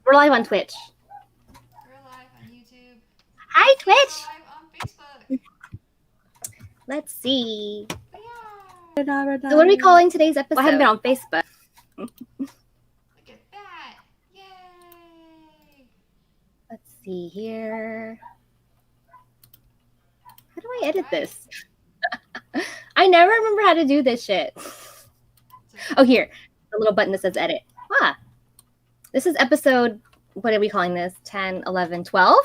We're live on Twitch. We're live on YouTube. Hi, Twitch. We're live on Facebook. Let's see. We are. So what are we calling today's episode? Well, I haven't been on Facebook. Look at that. Yay. Let's see here. How do I edit this? I never remember how to do this shit. Oh, here. The little button that says edit. Ah. This is episode, what are we calling this? 10, 11, 12?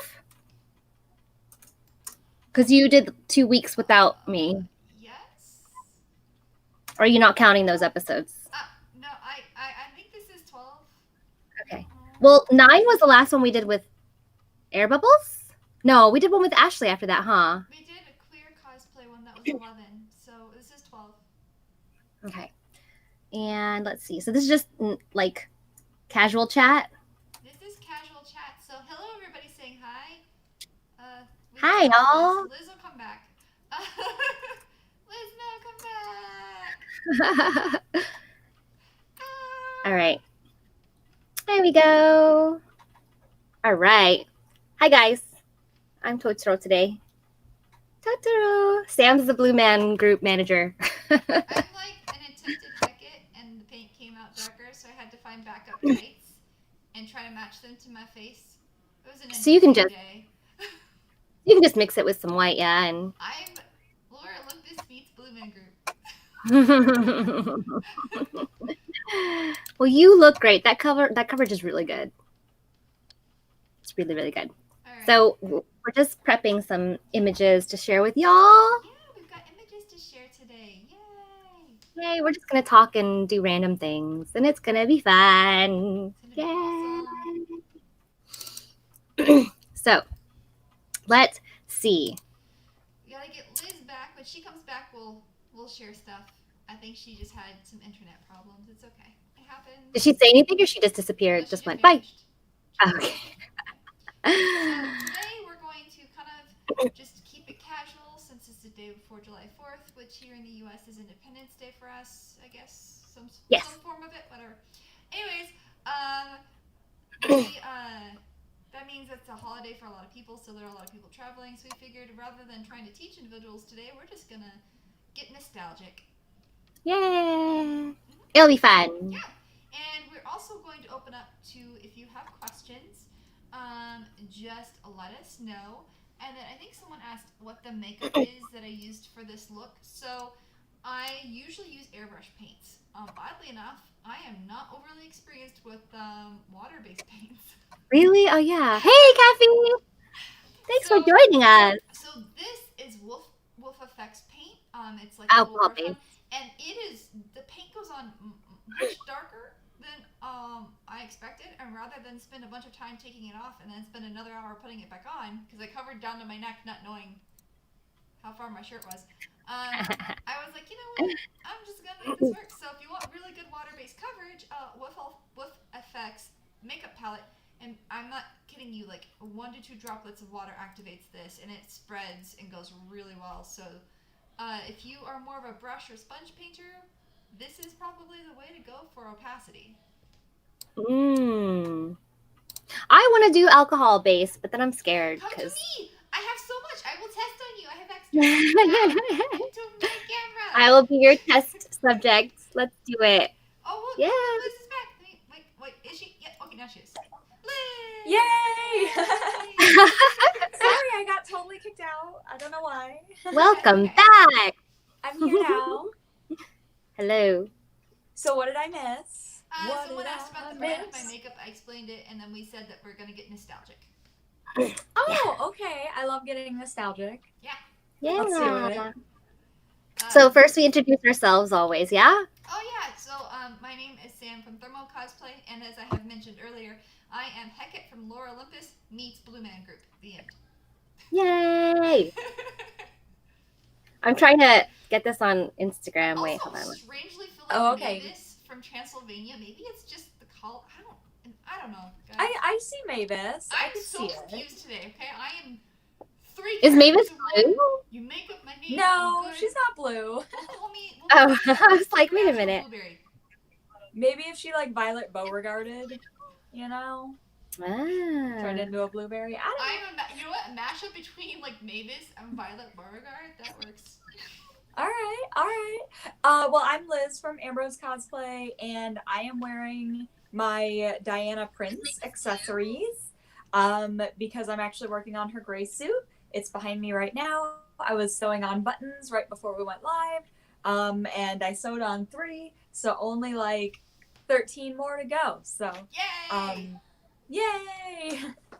Because you did 2 weeks without me. Yes. Or are you not counting those episodes? No, I think this is 12. Okay. Well, 9 was the last one we did with Air Bubbles? No, we did one with Ashley after that, huh? We did a clear cosplay one that was 11, so this is 12. Okay. And let's see. So this is just like casual chat. This is casual chat. So hello, everybody saying hi. Hi, y'all. Liz will come back. Liz, no, come back. All right. There we go. All right. Hi, guys. I'm Totoro today. Totoro. Sam's the Blue Man group manager. I'm like an attempted Beckett, and the paint came out darker, so I had to find backup tights and try to match them to my face. It was an So you can just day. You can just mix it with some white, yeah, and I'm Laura Olympus meets Blue Man Group. Well, you look great. That coverage is really good. It's really, really good. Right. So we're just prepping some images to share with y'all. Yeah, we've got images to share today. Yay! Yay! We're just gonna talk and do random things, and it's gonna be fun. Yay! Awesome. So let's see. We gotta get Liz back. When she comes back, we'll share stuff. I think she just had some internet problems. It's okay. It happens. Did she say anything, or she just disappeared? No, she just went vanished. bye. Okay. So today we're going to kind of just keep it casual since it's the day before July 4th, which here in the U.S. is Independence Day for us, I guess. Some form of it, whatever. Anyways, that means it's a holiday for a lot of people, so there are a lot of people traveling. So we figured rather than trying to teach individuals today, we're just going to get nostalgic. Yay! It'll be fun. Yeah. And we're also going to open up to, if you have questions, just let us know. And then I think someone asked what the makeup is that I used for this look. So I usually use airbrush paints. Oddly enough, I am not overly experienced with water-based paints. Really? Oh, yeah. Hey, Kathy! Thanks for joining us. So this is Wolf Effects paint. It's like alcohol paint. And the paint goes on much darker than I expected, and rather than spend a bunch of time taking it off and then spend another hour putting it back on, because I covered down to my neck not knowing how far my shirt was, I was like, you know what, I'm just going to make this work. So if you want really good water-based coverage, Wolf Effects makeup palette, and I'm not kidding you, like 1 to 2 droplets of water activates this, and it spreads and goes really well. So if you are more of a brush or sponge painter, this is probably the way to go for opacity. I want to do alcohol base, but then I'm scared. Come to me! I have so much. I will test on you. I have extra. Into my camera. I will be your test subject. Let's do it. Oh, well, yeah. Liz is back. Wait, is she? Yeah, okay, now she is. Liz! Yay! Sorry, I got totally kicked out. I don't know why. Welcome back. I'm here now. Hello. So what did I miss? Someone asked about the brand of my makeup. I explained it, and then we said that we're going to get nostalgic. Oh, okay. I love getting nostalgic. Yeah. Yeah. Let's do it. So first we introduce ourselves always, yeah? Oh, yeah. So my name is Sam from ThermoCosplay, and as I have mentioned earlier, I am Hecate from Laura Olympus meets Blue Man Group. The end. Yay! I'm trying to get this on Instagram. Wait, hold on. Strangely feel like okay. Mavis from Transylvania. Maybe it's just the color. I don't know. Guys. I see Mavis. I'm can so see confused today. Okay, I am 3. Is Mavis blue? You make up my name. No, she's not blue. Oh, I was like, wait a minute. Maybe if she like Violet Beauregarded, you know. Turned into a blueberry. I don't know. You know what? A mashup between like Mavis and Violet Beauregard. That works. All right. Well, I'm Liz from Ambrose Cosplay, and I am wearing my Diana Prince accessories because I'm actually working on her gray suit. It's behind me right now. I was sewing on buttons right before we went live, and I sewed on 3, so only like 13 more to go. So, Yay! Yay!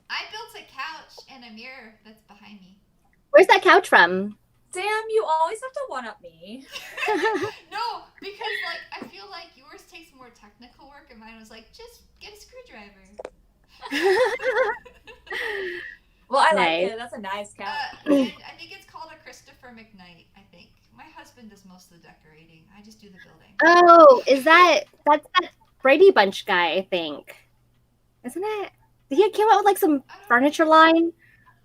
I built a couch and a mirror that's behind me. Where's that couch from? Sam, you always have to one-up me. No, because like I feel like yours takes more technical work, and mine was like just get a screwdriver. Well, I Nice. like it. That's a nice couch. And I think it's called a Christopher McKnight. I think my husband does most of the decorating. I just do the building. Oh, that's that Brady Bunch guy, I think. Isn't it? Did he came out with like some furniture line?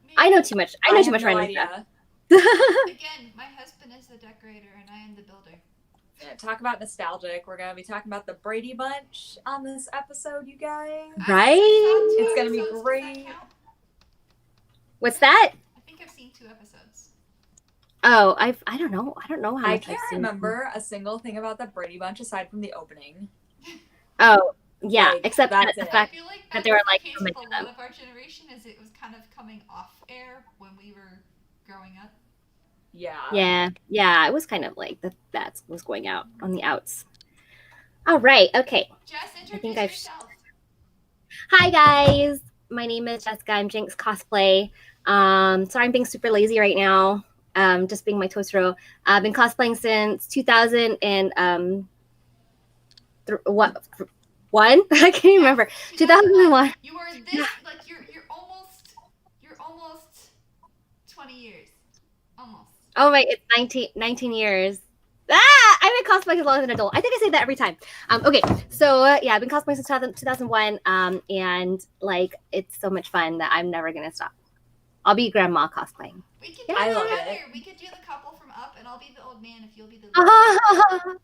Maybe. I know too much. I know too much no random idea. stuff. Again, my husband is the decorator and I am the builder. Yeah, talk about nostalgic. We're going to be talking about the Brady Bunch on this episode, you guys. Right? It's gonna be Episodes, great. does that count? What's that? I think I've seen 2 episodes. Oh, I don't know. I don't know how I much I've can't seen. remember a single thing about the Brady Bunch aside from the opening. Oh, yeah. Like, Except that's the it. I fact feel like that that they were was like the case coming with a to them. lot of our generation, as it was kind of coming off air when we were growing up. Yeah. Yeah. It was kind of like that was going out on the outs. All right. Okay. Jess, introduce think I've- yourself. Hi guys. My name is Jessica. I'm JinxCosplay. Sorry, I'm being super lazy right now. Just being my toastro. I've been cosplaying since 2000 and what? One? I can't even remember. 2001. You are this like you're almost 20 years. Almost. Oh my, it's 19 years. I've been cosplaying as long as an adult. I think I say that every time. Okay, so yeah, I've been cosplaying since 2001, and like it's so much fun that I'm never gonna stop. I'll be grandma cosplaying. We can do I it love together. it. We could do the couple from Up, and I'll be the old man if you'll be the.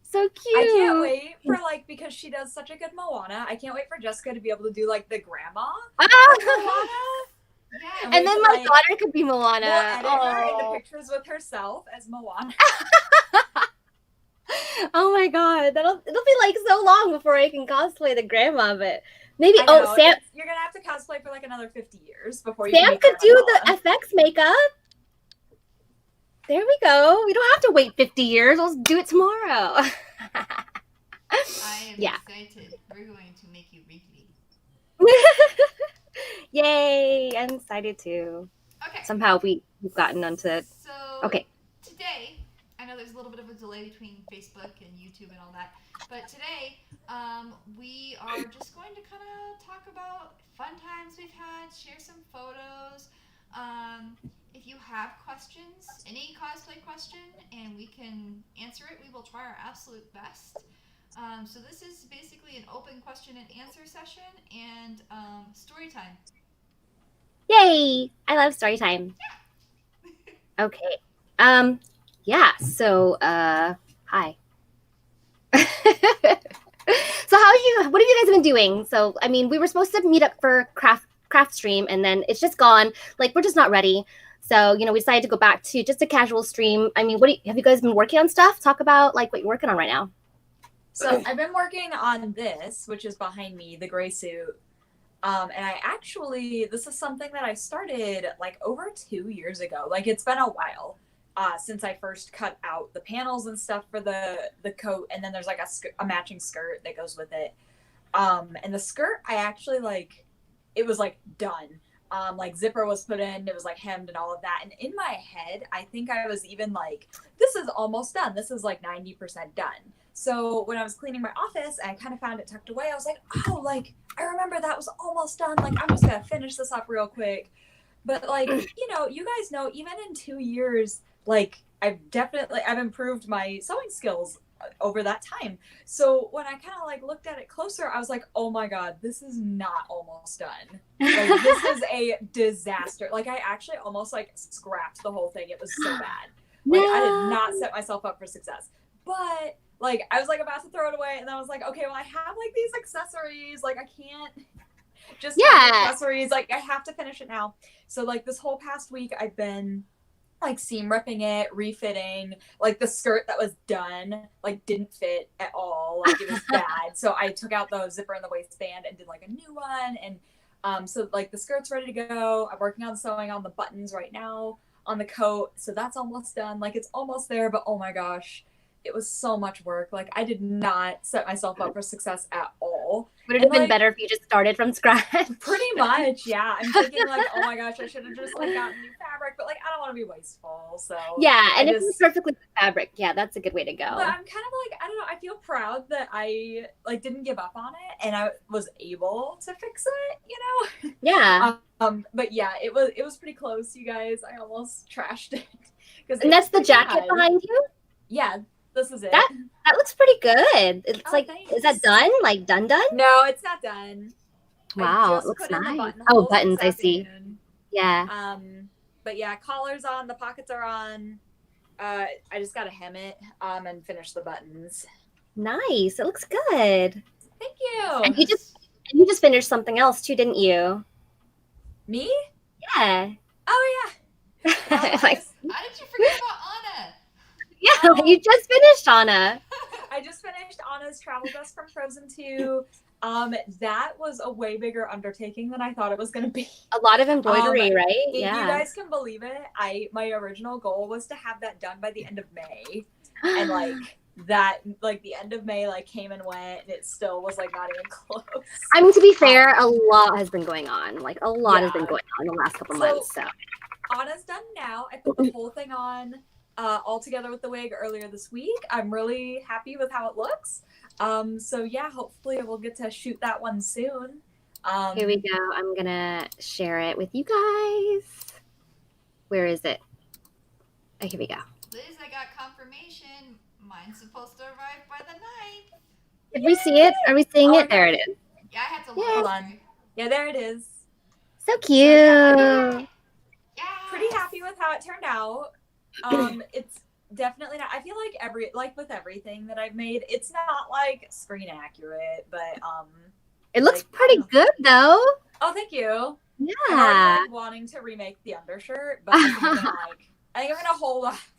So cute. I can't wait for because she does such a good Moana. I can't wait for Jessica to be able to do like the grandma Moana. Yeah. And then my daughter could be Moana. We'll edit her into Oh. pictures with herself as Moana. Oh my god, it'll be like so long before I can cosplay the grandma, but maybe I know, Sam you're gonna have to cosplay for like another 50 years before you. Sam can could be do Grandma. the FX makeup. There we go. We don't have to wait 50 years. Let's do it tomorrow. I am Yeah. excited. We're going to make you wrinkly. Yay! I'm excited too. Okay. Somehow we've gotten onto. So Okay. today, I know there's a little bit of a delay between Facebook and YouTube and all that, but today we are just going to kind of talk about fun times we've had, share some photos. If you have questions, any cosplay question, and we can answer it, we will try our absolute best. So this is basically an open question and answer session and story time. Yay! I love story time. Okay. Yeah. So hi. So what have you guys been doing? So I mean, we were supposed to meet up for craft stream, and then it's just gone. Like we're just not ready. So we decided to go back to just a casual stream. I mean, have you guys been working on stuff? Talk about like what you're working on right now. So I've been working on this, which is behind me, the gray suit. And this is something that I started like over 2 years ago. Like it's been a while since I first cut out the panels and stuff for the coat. And then there's like a matching skirt that goes with it. And the skirt, I actually it was like done. Like zipper was put in, it was like hemmed and all of that. And in my head, I think I was even like, this is almost done. This is like 90% done. So when I was cleaning my office and I kind of found it tucked away, I was like, oh, like, I remember that was almost done. Like, I'm just going to finish this up real quick. But like, you guys know, even in 2 years, like, I've improved my sewing skills over that time. So when I kind of like looked at it closer, I was like, oh my God, this is not almost done. Like, this is a disaster. Like, I actually almost like scrapped the whole thing. It was so bad. Like, I did not set myself up for success. But like, I was like about to throw it away, and I was like, okay, well, I have like these accessories. Like, I can't Just Yeah. accessories. Like, I have to finish it now. So, like, this whole past week, I've been like seam ripping it, refitting. Like, the skirt that was done, like, didn't fit at all. Like, it was bad. So I took out the zipper and the waistband and did like a new one. And so like the skirt's ready to go. I'm working on sewing on the buttons right now on the coat. So that's almost done. Like, it's almost there, but oh my gosh, it was so much work. Like, I did not set myself up for success at all. Would it have And, been like, better if you just started from scratch? Pretty much, yeah. I'm thinking like, oh my gosh, I should have just like gotten new fabric, but like I don't want to be wasteful. So Yeah, and I if it's perfectly good fabric, yeah, that's a good way to go. But I'm kind of like, I don't know, I feel proud that I like didn't give up on it and I was able to fix it, you know? Yeah. But yeah, it was pretty close, you guys. I almost trashed it. And that's the jacket behind you? Yeah, this is it. That looks pretty good. It's like, thanks. is that done? Like done? No, it's not done. Wow, it looks nice. Oh, buttons, I see. Yeah. But yeah, collar's on, the pockets are on. I just gotta hem it and finish the buttons. Nice. It looks good. Thank you. And you just finished something else too, didn't you? Me? Yeah. Oh yeah. Like, How did you forget about Anna? yeah, you just finished Anna. I just finished Anna's travel dress from Frozen 2. That was a way bigger undertaking than I thought it was going to be. A lot of embroidery, right? If Yeah. you guys can believe it, my original goal was to have that done by the end of May, and like the end of May came and went, and it still was like not even close. I mean, to be fair, a lot has been going on. Like a lot has been going on in the last couple months. So Anna's done now. I put the whole thing on all together with the wig earlier this week. I'm really happy with how it looks. So yeah, hopefully we'll get to shoot that one soon. Here we go. I'm gonna share it with you guys. Where is it? Oh, here we go. Liz, I got confirmation. Mine's supposed to arrive by the 9th. Did we see it? Are we seeing it? There it is. Yeah, I had to Yeah. look. Hold on. Yeah, there it is. So cute. Yeah. Pretty happy with how it turned out. It's definitely not. I feel like with everything that I've made, it's not like screen accurate, but It looks like, pretty good though. Oh, thank you. Yeah. I'm already, wanting to remake the undershirt, but I think I'm gonna hold off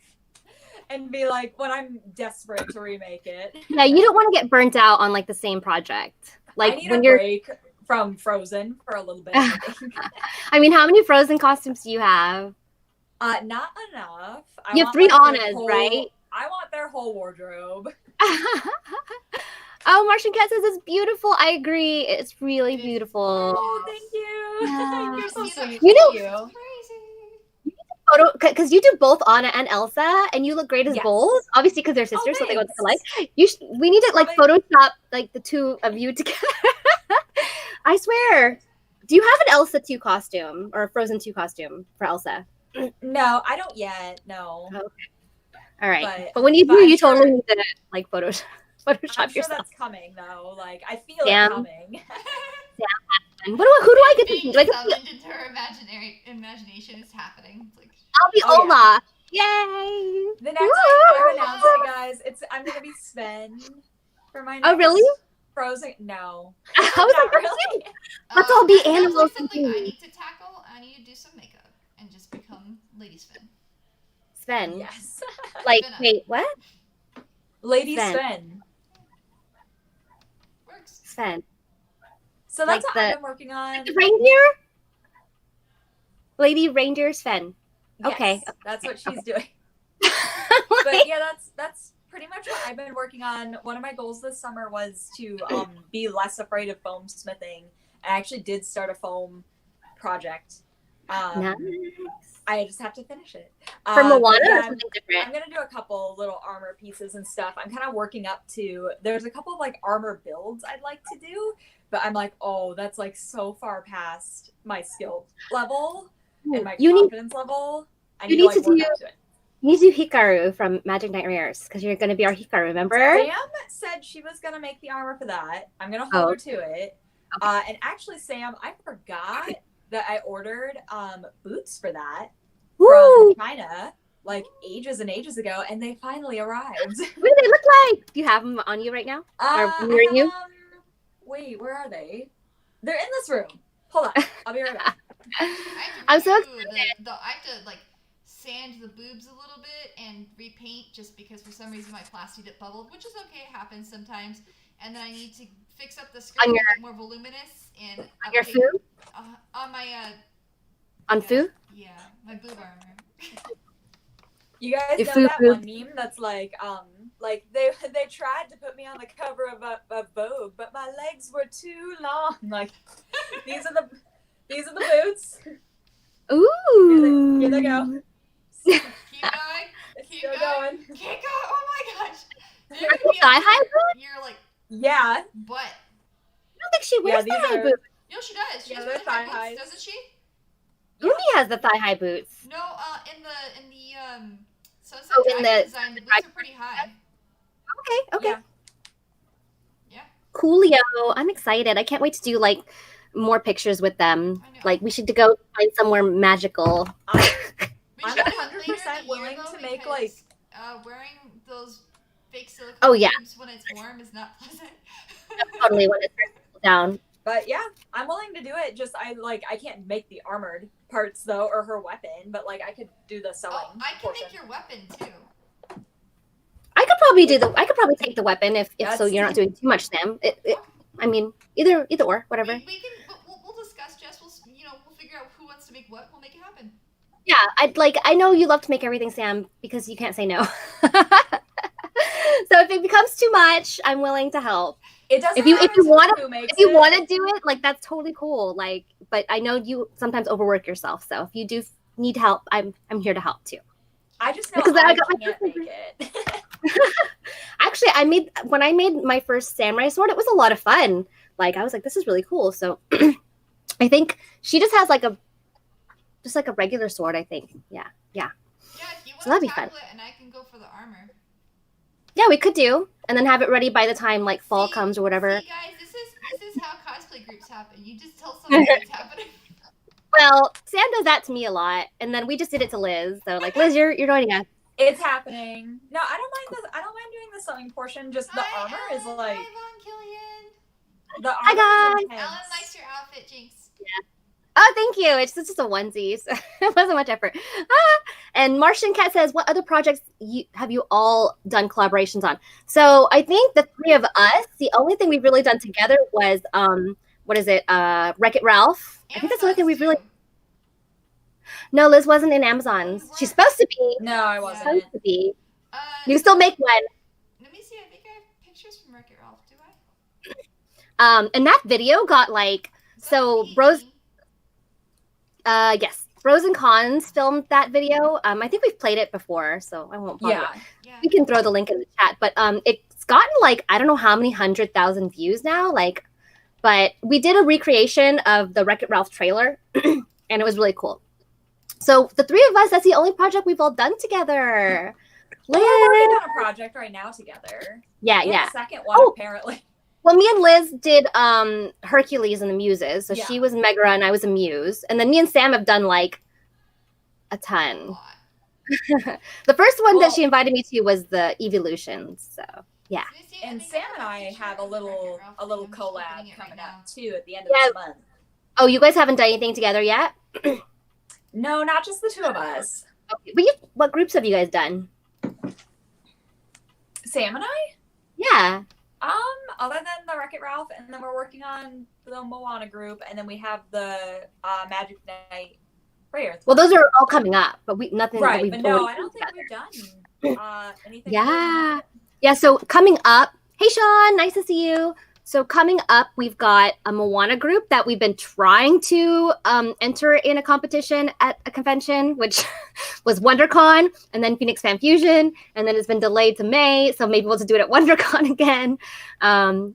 and be like when I'm desperate to remake it. Yeah, you don't want to get burnt out on like the same project. Like I need when a you're break from Frozen for a little bit. I think. I mean, how many Frozen costumes do you have? Not enough. You have 3 Annas, right? I want their whole wardrobe. Oh, Martian Cat says it's beautiful. I agree. It's really beautiful. Oh, thank you. Yeah. You're so sweet. You know- Thank you. Photo, because you do both Anna and Elsa, and you look great as Yes. both. Obviously, because they're sisters, so they go thanks. alike. We need to like Photoshop like the two of you together. I swear. Do you have an Elsa 2 costume or a Frozen 2 costume for Elsa? No, I don't yet. No. All right, But- but when you but do, I'm you sure- totally need to like Photoshop I'm sure yourself. that's coming though. Like I feel Damn. it coming. Who do I get to Being be? Like, summoned into her imagination is happening. It's like, I'll be Oh, yeah. Olaf. Yay! The next Woo! time I'm announcing, guys, I'm gonna be Sven for my next Oh, really? Frozen. No. I was Not like, really. Let's all be that's like animals something and I be- need to tackle. I need to do some makeup and just become Lady Sven. Sven. Yes. Like, Sven. wait, what? Lady Sven. Sven. Works. Sven. So that's Like what I've the- been working on. The reindeer? Lady Reindeer Sven. Okay. Yes, that's what she's doing. Like, But yeah, that's pretty much what I've been working on. One of my goals this summer was to be less afraid of foam smithing. I actually did start a foam project. nice. I just have to finish it. For Moana but or yeah, something I'm different? gonna do a couple little armor pieces and stuff. I'm kind of working up to. There's a couple of like armor builds I'd like to do, but I'm like, oh, that's like so far past my skill level and my You need confidence level. I you need need to like to work do- up to it. you need to do Hikaru from Magic Nightmares because you're going to be our Hikaru, remember? Sam said she was gonna make the armor for that. I'm gonna hold her to it. And actually, Sam, I forgot that I ordered boots for that Woo! from China like ages and ages ago, and they finally arrived. What do they look like? Do you have them on you right now? Or near you? Wait, where are they? They're in this room. Hold on. I'll be right back. I'm so excited. I have to like sand the boobs a little bit and repaint just because for some reason my plasti dip bubbled, which is okay, it happens sometimes. And then I need to fix up the skirt to make it more voluminous and on your food? On my on food? Yeah, my boob armor. You guys Your know food that boob. one meme that's like they tried to put me on the cover of Vogue, but my legs were too long. Like these are the boots. Ooh. Here they go. Keep going. Keep going. Keep going. Oh my gosh. They're Are gonna they be thigh-high boots? You're like Yeah. butt. I don't think she wears these thigh-high are- boots. No, she does. She Yeah, has they're really high thigh-highs. boots, doesn't she? Umi has the thigh-high boots. No, in the Sunset Oh, in Dragon the- design, the boots are pretty high. Okay. Yeah. Yeah. Coolio. I'm excited. I can't wait to do like more pictures with them. I know. Like we should go find somewhere magical. We I'm should do it 100% later in the year, willing though, to make, because, wearing those fake silicone Oh, yeah. boobs when it's warm is not pleasant. Totally when it starts down. But yeah, I'm willing to do it. Just I can't make the armored parts though, or her weapon. But like I could do the sewing. Oh, I can portion. make your weapon too. I could probably take the weapon if so you're not doing too much, Sam. I mean, either or, whatever. We can. We'll discuss, Jess. We'll figure out who wants to make what. We'll make it happen. Yeah, I know you love to make everything, Sam, because you can't say no. So if it becomes too much, I'm willing to help. It doesn't. If you want to it. do it, like that's totally cool. Like, but I know you sometimes overwork yourself. So if you do need help, I'm here to help too. I just know Because I I got my can't make it. Actually, when I made my first samurai sword, it was a lot of fun. Like I was like, this is really cool. So I think she just has like a regular sword. I think. Yeah. Yeah, if you want So that'd to be fun. tackle it, and I can go for the armor. Yeah, we could do, and then have it ready by the time like fall See- comes or whatever. See, guys, this is how cosplay groups happen. You just tell someone what's happening. Well, Sam does that to me a lot, and then we just did it to Liz. So like, Liz, you're joining us. It's happening. No, I don't mind this. I don't mind doing the sewing portion. Just the Hi, armor Ellen. is like Hi, Von Killian. the Hi, armor is guys. intense. Ellen likes your outfit, Jinx. Oh, thank you. It's just a onesie. So it wasn't much effort. And Martian Cat says, what other projects have you all done collaborations on? So I think the three of us, the only thing we've really done together was, what is it? Wreck-It Ralph. I think that's the only thing we've really... No, Liz wasn't in Amazon's. She's supposed to be. No, I wasn't. Supposed to be. You No, can still make one. Let me see. I think I have pictures from Wreck-It Ralph. Do I? And that video got like... Is that So me? Rose... Yes. Rose and Cons filmed that video. I think we've played it before, so I won't bother. Yeah. Yeah. We can throw the link in the chat, but it's gotten like I don't know how many 100,000 views now. Like, but we did a recreation of the Wreck-It Ralph trailer, and it was really cool. So the three of us, that's the only project we've all done together. We're working on a project right now together. Yeah, And yeah. a second one Oh. apparently. Well, me and Liz did Hercules and the Muses. So Yeah. she was Megara and I was a Muse, and then me and Sam have done like a A ton. lot. The first one Well- that she invited me to was the Evolutions. So yeah. Let me see, And think Sam have and a I picture have a of Wreck-It little Ralph. a little I'm just opening collab it coming right up now. too at the end Yeah. of this month. Oh, you guys haven't done anything together yet? No, not just the two of us. Okay. But what groups have you guys done? Sam and I? Yeah. Other than the Wreck-It Ralph, and then we're working on the Moana group, and then we have the Magic Knight Prayer. Well, those are all coming up, but nothing that Right, we've but no, already I don't done think together. we've done anything. Yeah. Yeah, so coming up, hey Sean, nice to see you. So coming up, we've got a Moana group that we've been trying to enter in a competition at a convention, which was WonderCon, and then Phoenix Fan Fusion, and then it's been delayed to May, so maybe we'll just do it at WonderCon again. So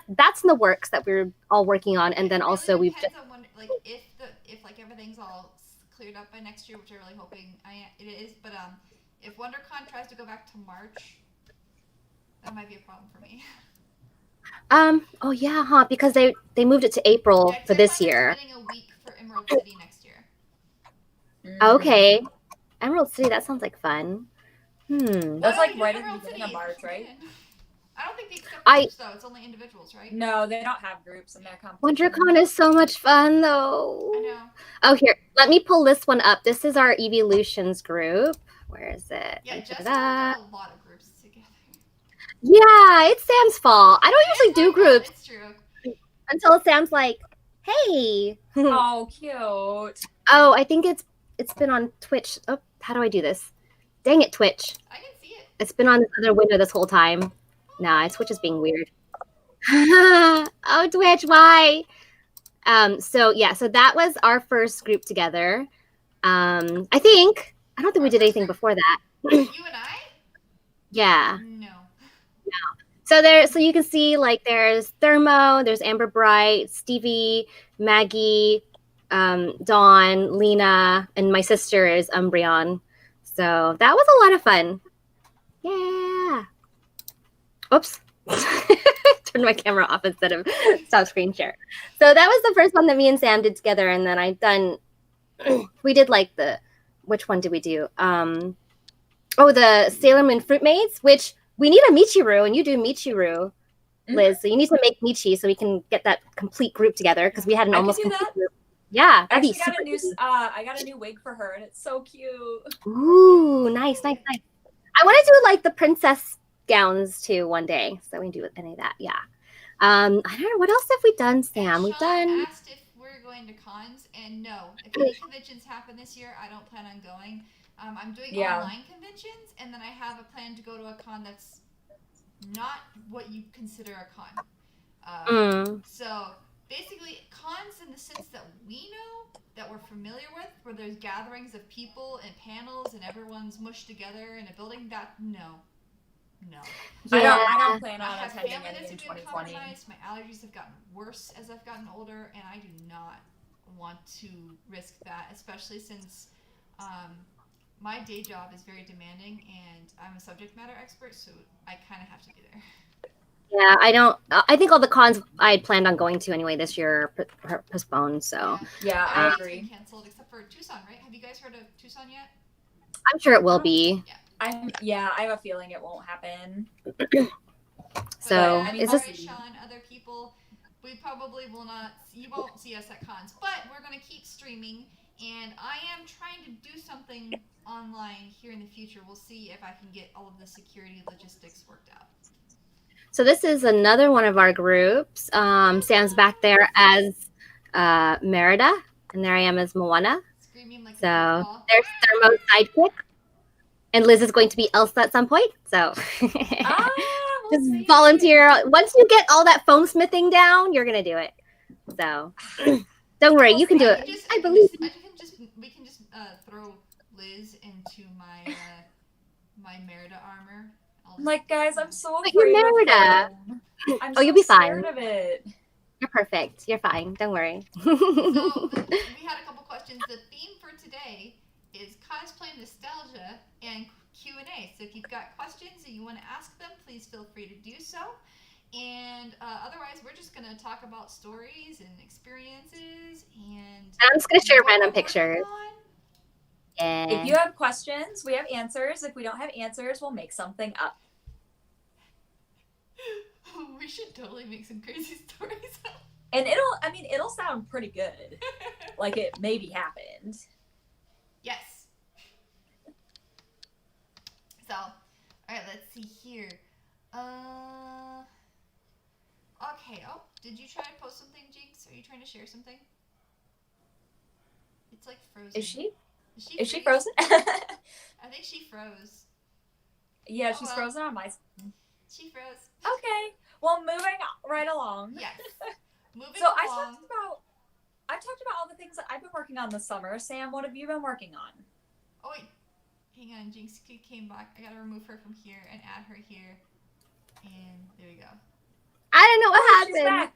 that's in the works that we're all working on, and then It also really we've depends on when, like if like everything's all cleared up by next year, which I'm really hoping it is. But if WonderCon tries to go back to March, that might be a problem for me. Oh yeah, huh? Because they moved it to April Yeah, 'cause for I this plan on year. spending a week for Emerald City next year. Okay, Emerald City. That sounds like fun. That's Why like don't we right do at the Emerald beginning of City? March, right? I don't think they accept I groups though. It's only individuals, right? No, they don't have groups in their competition. WonderCon is so much fun though. I know. Oh, here, let me pull this one up. This is our Evolutions group. Where is it? Yeah, Let me put Jess it don't up. do a lot of groups together. Yeah, it's Sam's fault. I don't usually do groups It's true. until Sam's like, "Hey." Oh, cute. Oh, I think it's been on Twitch. Oh, how do I do this? Dang it, Twitch. I can see it. It's been on this other window this whole time. Nah, Twitch is being weird. Oh, Twitch, why? So yeah, so that was our first group together. I don't think we did anything before that. You and I? Yeah. No. So you can see like there's Thermo, there's Amber Bright, Stevie, Maggie, Dawn, Lena, and my sister is Umbreon. So that was a lot of fun. Yeah. Oops. Turned my camera off instead of stop screen share. So that was the first one that me and Sam did together, and then we did like which one did we do? The Sailor Moon Fruit Maids, which we need a Michiru, and you do Michiru, Liz. Mm-hmm. So you need to make Michi so we can get that complete group together because we had an almost complete group. Yeah, that'd be super easy. I got a new wig for her, and it's so cute. Ooh, nice. I want to do like the princess gowns too one day, so we can do any of that. Yeah. I don't know, what else have we done, Sam? We've done. Asked if we're going to cons, and no, if any conventions happen this year, I don't plan on going. I'm doing online conventions, and then I have a plan to go to a con that's not what you consider a con. So basically, cons in the sense that we know, that we're familiar with, where there's gatherings of people and panels and everyone's mushed together in a building, that no. Yeah. I don't plan on attending any in 2020. My allergies have gotten worse as I've gotten older, and I do not want to risk that, especially since my day job is very demanding, and I'm a subject matter expert, so I kind of have to be there. Yeah, I think all the cons I had planned on going to anyway this year are postponed, so. Yeah, I agree. Canceled, except for Tucson, right? Have you guys heard of Tucson yet? I'm sure it will be. Yeah. I have a feeling it won't happen. So, is this Sean, other people, we probably will not, you won't see us at cons, but we're going to keep streaming, and I am trying to do something online here in the future. We'll see if I can get all of the security logistics worked out. So this is another one of our groups. Sam's back there as Merida, and there I am as Moana. Screaming like so there's ThermoSidekick. And Liz is going to be Elsa at some point, so just volunteer. Once you get all that foam smithing down, you're gonna do it. So don't worry, you can do it. I believe. We can just throw Liz into my my Merida armor. Like, guys, I'm so afraid. But you're Merida. You'll be fine. Of it. You're perfect. You're fine. Don't worry. So we had a couple questions. The theme for today is cosplay nostalgia and Q&A. So if you've got questions and you want to ask them, please feel free to do so. And otherwise, we're just going to talk about stories and experiences. And I'm just going to share random pictures. Yeah. If you have questions, we have answers. If we don't have answers, we'll make something up. We should totally make some crazy stories up. And it'll sound pretty good. Like it maybe happened. Yes. So, all right, let's see here. Okay. Oh, did you try to post something, Jinx? Are you trying to share something? It's like frozen. Is she? Is she frozen? I think she froze. Yeah, she's frozen on my screen. She froze. Okay. Well, moving right along. Yes. Moving so along. I talked about all the things that I've been working on this summer. Sam, what have you been working on? Oh wait, hang on. Jinx came back. I gotta remove her from here and add her here. And there we go. I don't know what happened.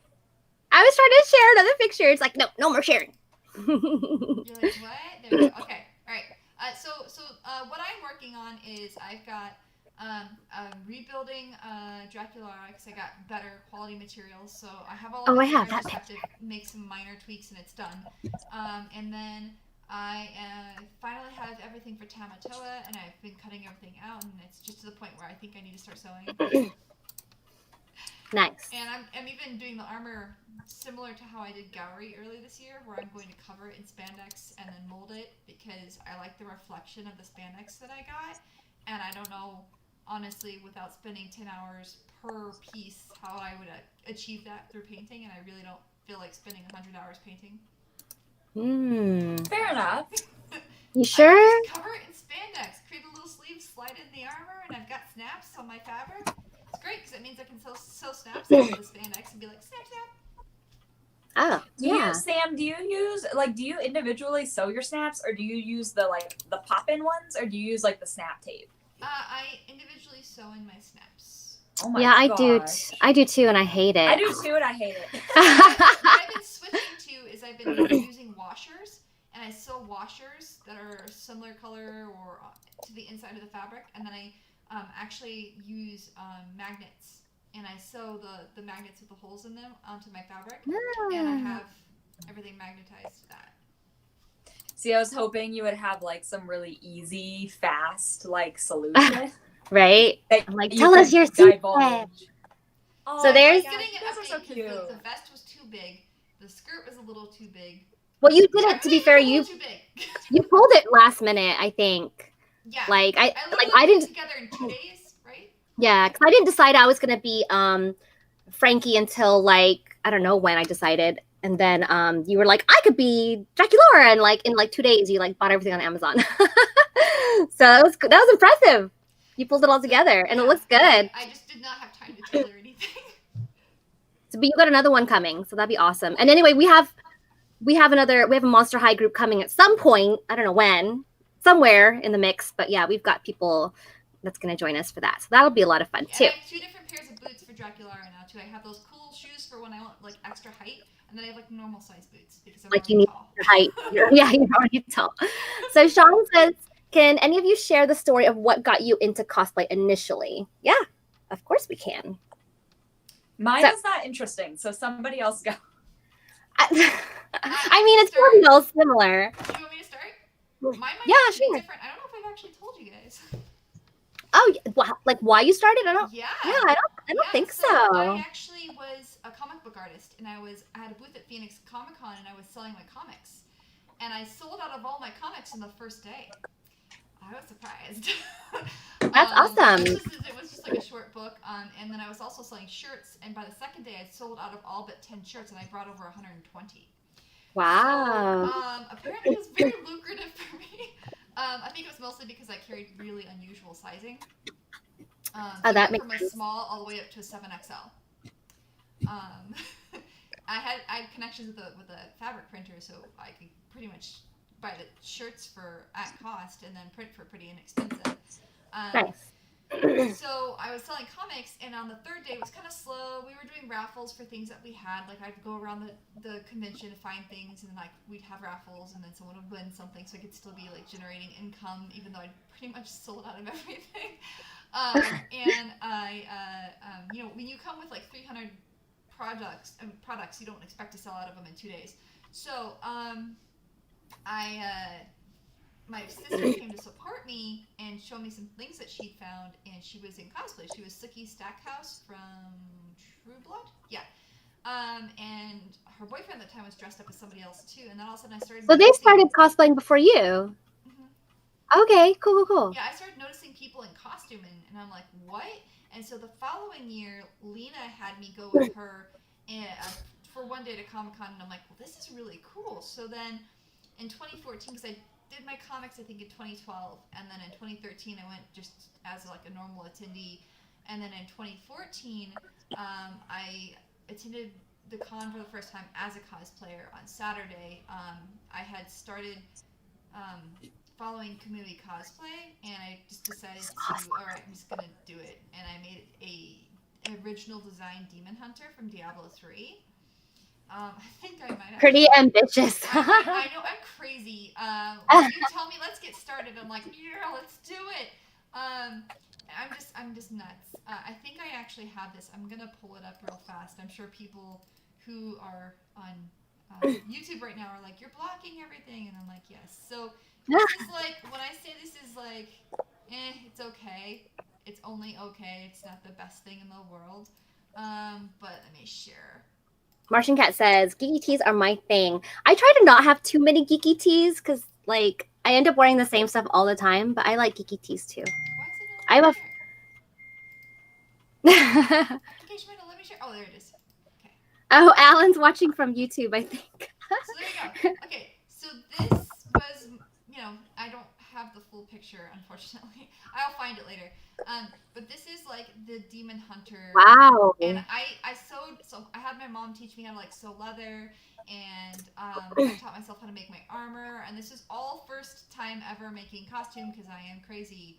I was trying to share another picture. It's like, no more sharing. You're like, what? There we go. Okay. All right. So what I'm working on is I've got rebuilding Dracula because I got better quality materials. So I have all of I have that. I have to make some minor tweaks and it's done. And then I finally have everything for Tamatoa and I've been cutting everything out and it's just to the point where I think I need to start sewing. Nice. And I'm even doing the armor similar to how I did Gowrie early this year, where I'm going to cover it in spandex and then mold it because I like the reflection of the spandex that I got. And I don't know, honestly, without spending 10 hours per piece, how I would achieve that through painting. And I really don't feel like spending 100 hours painting. Fair enough. You sure? I just cover it in spandex, create a little sleeve, slide in the armor, and I've got snaps on my fabric. It's great because it means I can sew snaps into the spandex and be like, snap, snap. Oh, yeah. Sam, do you individually sew your snaps, or do you use the pop-in ones, or do you use the snap tape? I individually sew in my snaps. Oh my yeah, gosh. I do too, and I hate it. I do too, and I hate it. What I've been switching to is I've been using washers, and I sew washers that are similar color or to the inside of the fabric, and then I actually use magnets, and I sew the magnets with the holes in them onto my fabric, and I have everything magnetized to that. See, I was hoping you would have some really easy, fast solution. Right? I'm like, tell us your secret. Oh, so there's getting an those are so update cute. because the vest was too big, the skirt was a little too big. Well, you did it. To be fair, you too big. you pulled it last minute, I think. Yeah. I put didn't it together in 2 days, right? Yeah, because I didn't decide I was gonna be Frankie until I don't know when I decided, and then you were like, I could be Jackie Laura, and in 2 days you bought everything on Amazon. So that was impressive. You pulled it all together, and it looks good. I just did not have time to tell her anything. So, but you got another one coming, so that'd be awesome. And anyway, we have a Monster High group coming at some point. I don't know when, somewhere in the mix. But yeah, we've got people that's going to join us for that. So that'll be a lot of fun too. I have 2 different pairs of boots for Dracula now too. I have those cool shoes for when I want extra height, and then I have normal size boots because I'm you need tall. Your height. You're already tall. So Sean says, can any of you share the story of what got you into cosplay initially? Yeah, of course we can. Mine is not interesting, so somebody else go. I mean, it's real similar. Do you want me to start? Mine might sure. be different. I don't know if I've actually told you guys. Oh, why you started? I don't. Yeah. Yeah, I don't think so. I actually was a comic book artist, and I had a booth at Phoenix Comic Con, and I was selling my comics, and I sold out of all my comics in the first day. I was surprised. That's awesome. It was just a short book, and then I was also selling shirts, and by the second day, I sold out of all but 10 shirts, and I brought over 120. Wow. So, apparently, it was very lucrative for me. I think it was mostly because I carried really unusual sizing. That makes from sense. a small all the way up to a 7XL. I had connections with a fabric printer, so I could pretty much buy the shirts at cost and then print for pretty inexpensive. Nice. So I was selling comics, and on the third day it was kind of slow. We were doing raffles for things that we had. I'd go around the convention to find things, and then we'd have raffles, and then someone would win something, so I could still be generating income, even though I'd pretty much sold out of everything. And I, when you come with 300 products, you don't expect to sell out of them in 2 days. So my sister came to support me and show me some things that she'd found, and she was in cosplay. She was Sookie Stackhouse from True Blood. Yeah. And her boyfriend at the time was dressed up as somebody else too, and then all of a sudden I started. So they started cosplaying before you. Mm-hmm. Okay, cool. Yeah, I started noticing people in costume, and I'm like, what? And so the following year, Lena had me go with her for one day to Comic-Con, and I'm like, well, this is really cool. So then in 2014, because I did my comics, I think, in 2012, and then in 2013, I went just as a normal attendee, and then in 2014, I attended the con for the first time as a cosplayer on Saturday. I had started following community cosplay, and I just decided all right, I'm just gonna do it, and I made an original design demon hunter from Diablo 3. I think I might have. Pretty ambitious. I know, I'm crazy. When you tell me let's get started, I'm like, yeah, let's do it. I'm just nuts. I think I actually have this. I'm gonna pull it up real fast. I'm sure people who are on YouTube right now are like, you're blocking everything, and I'm like, yes. So this is when I say this is it's okay. It's only okay. It's not the best thing in the world. But let me share. Martian Cat says, geeky tees are my thing. I try to not have too many geeky tees because, like, I end up wearing the same stuff all the time, but I like geeky tees too. Why is it not I have a... Okay, Shmita, let me share. Oh, there it is. Okay. Oh, Alan's watching from YouTube, I think. So there you go. Okay, so this was, you know, I don't have the full picture, unfortunately. I'll find it later. But this is like the Demon Hunter. Wow. And I sewed, so I had my mom teach me how to like sew leather, and I taught myself how to make my armor. And this is all first time ever making costume because I am crazy.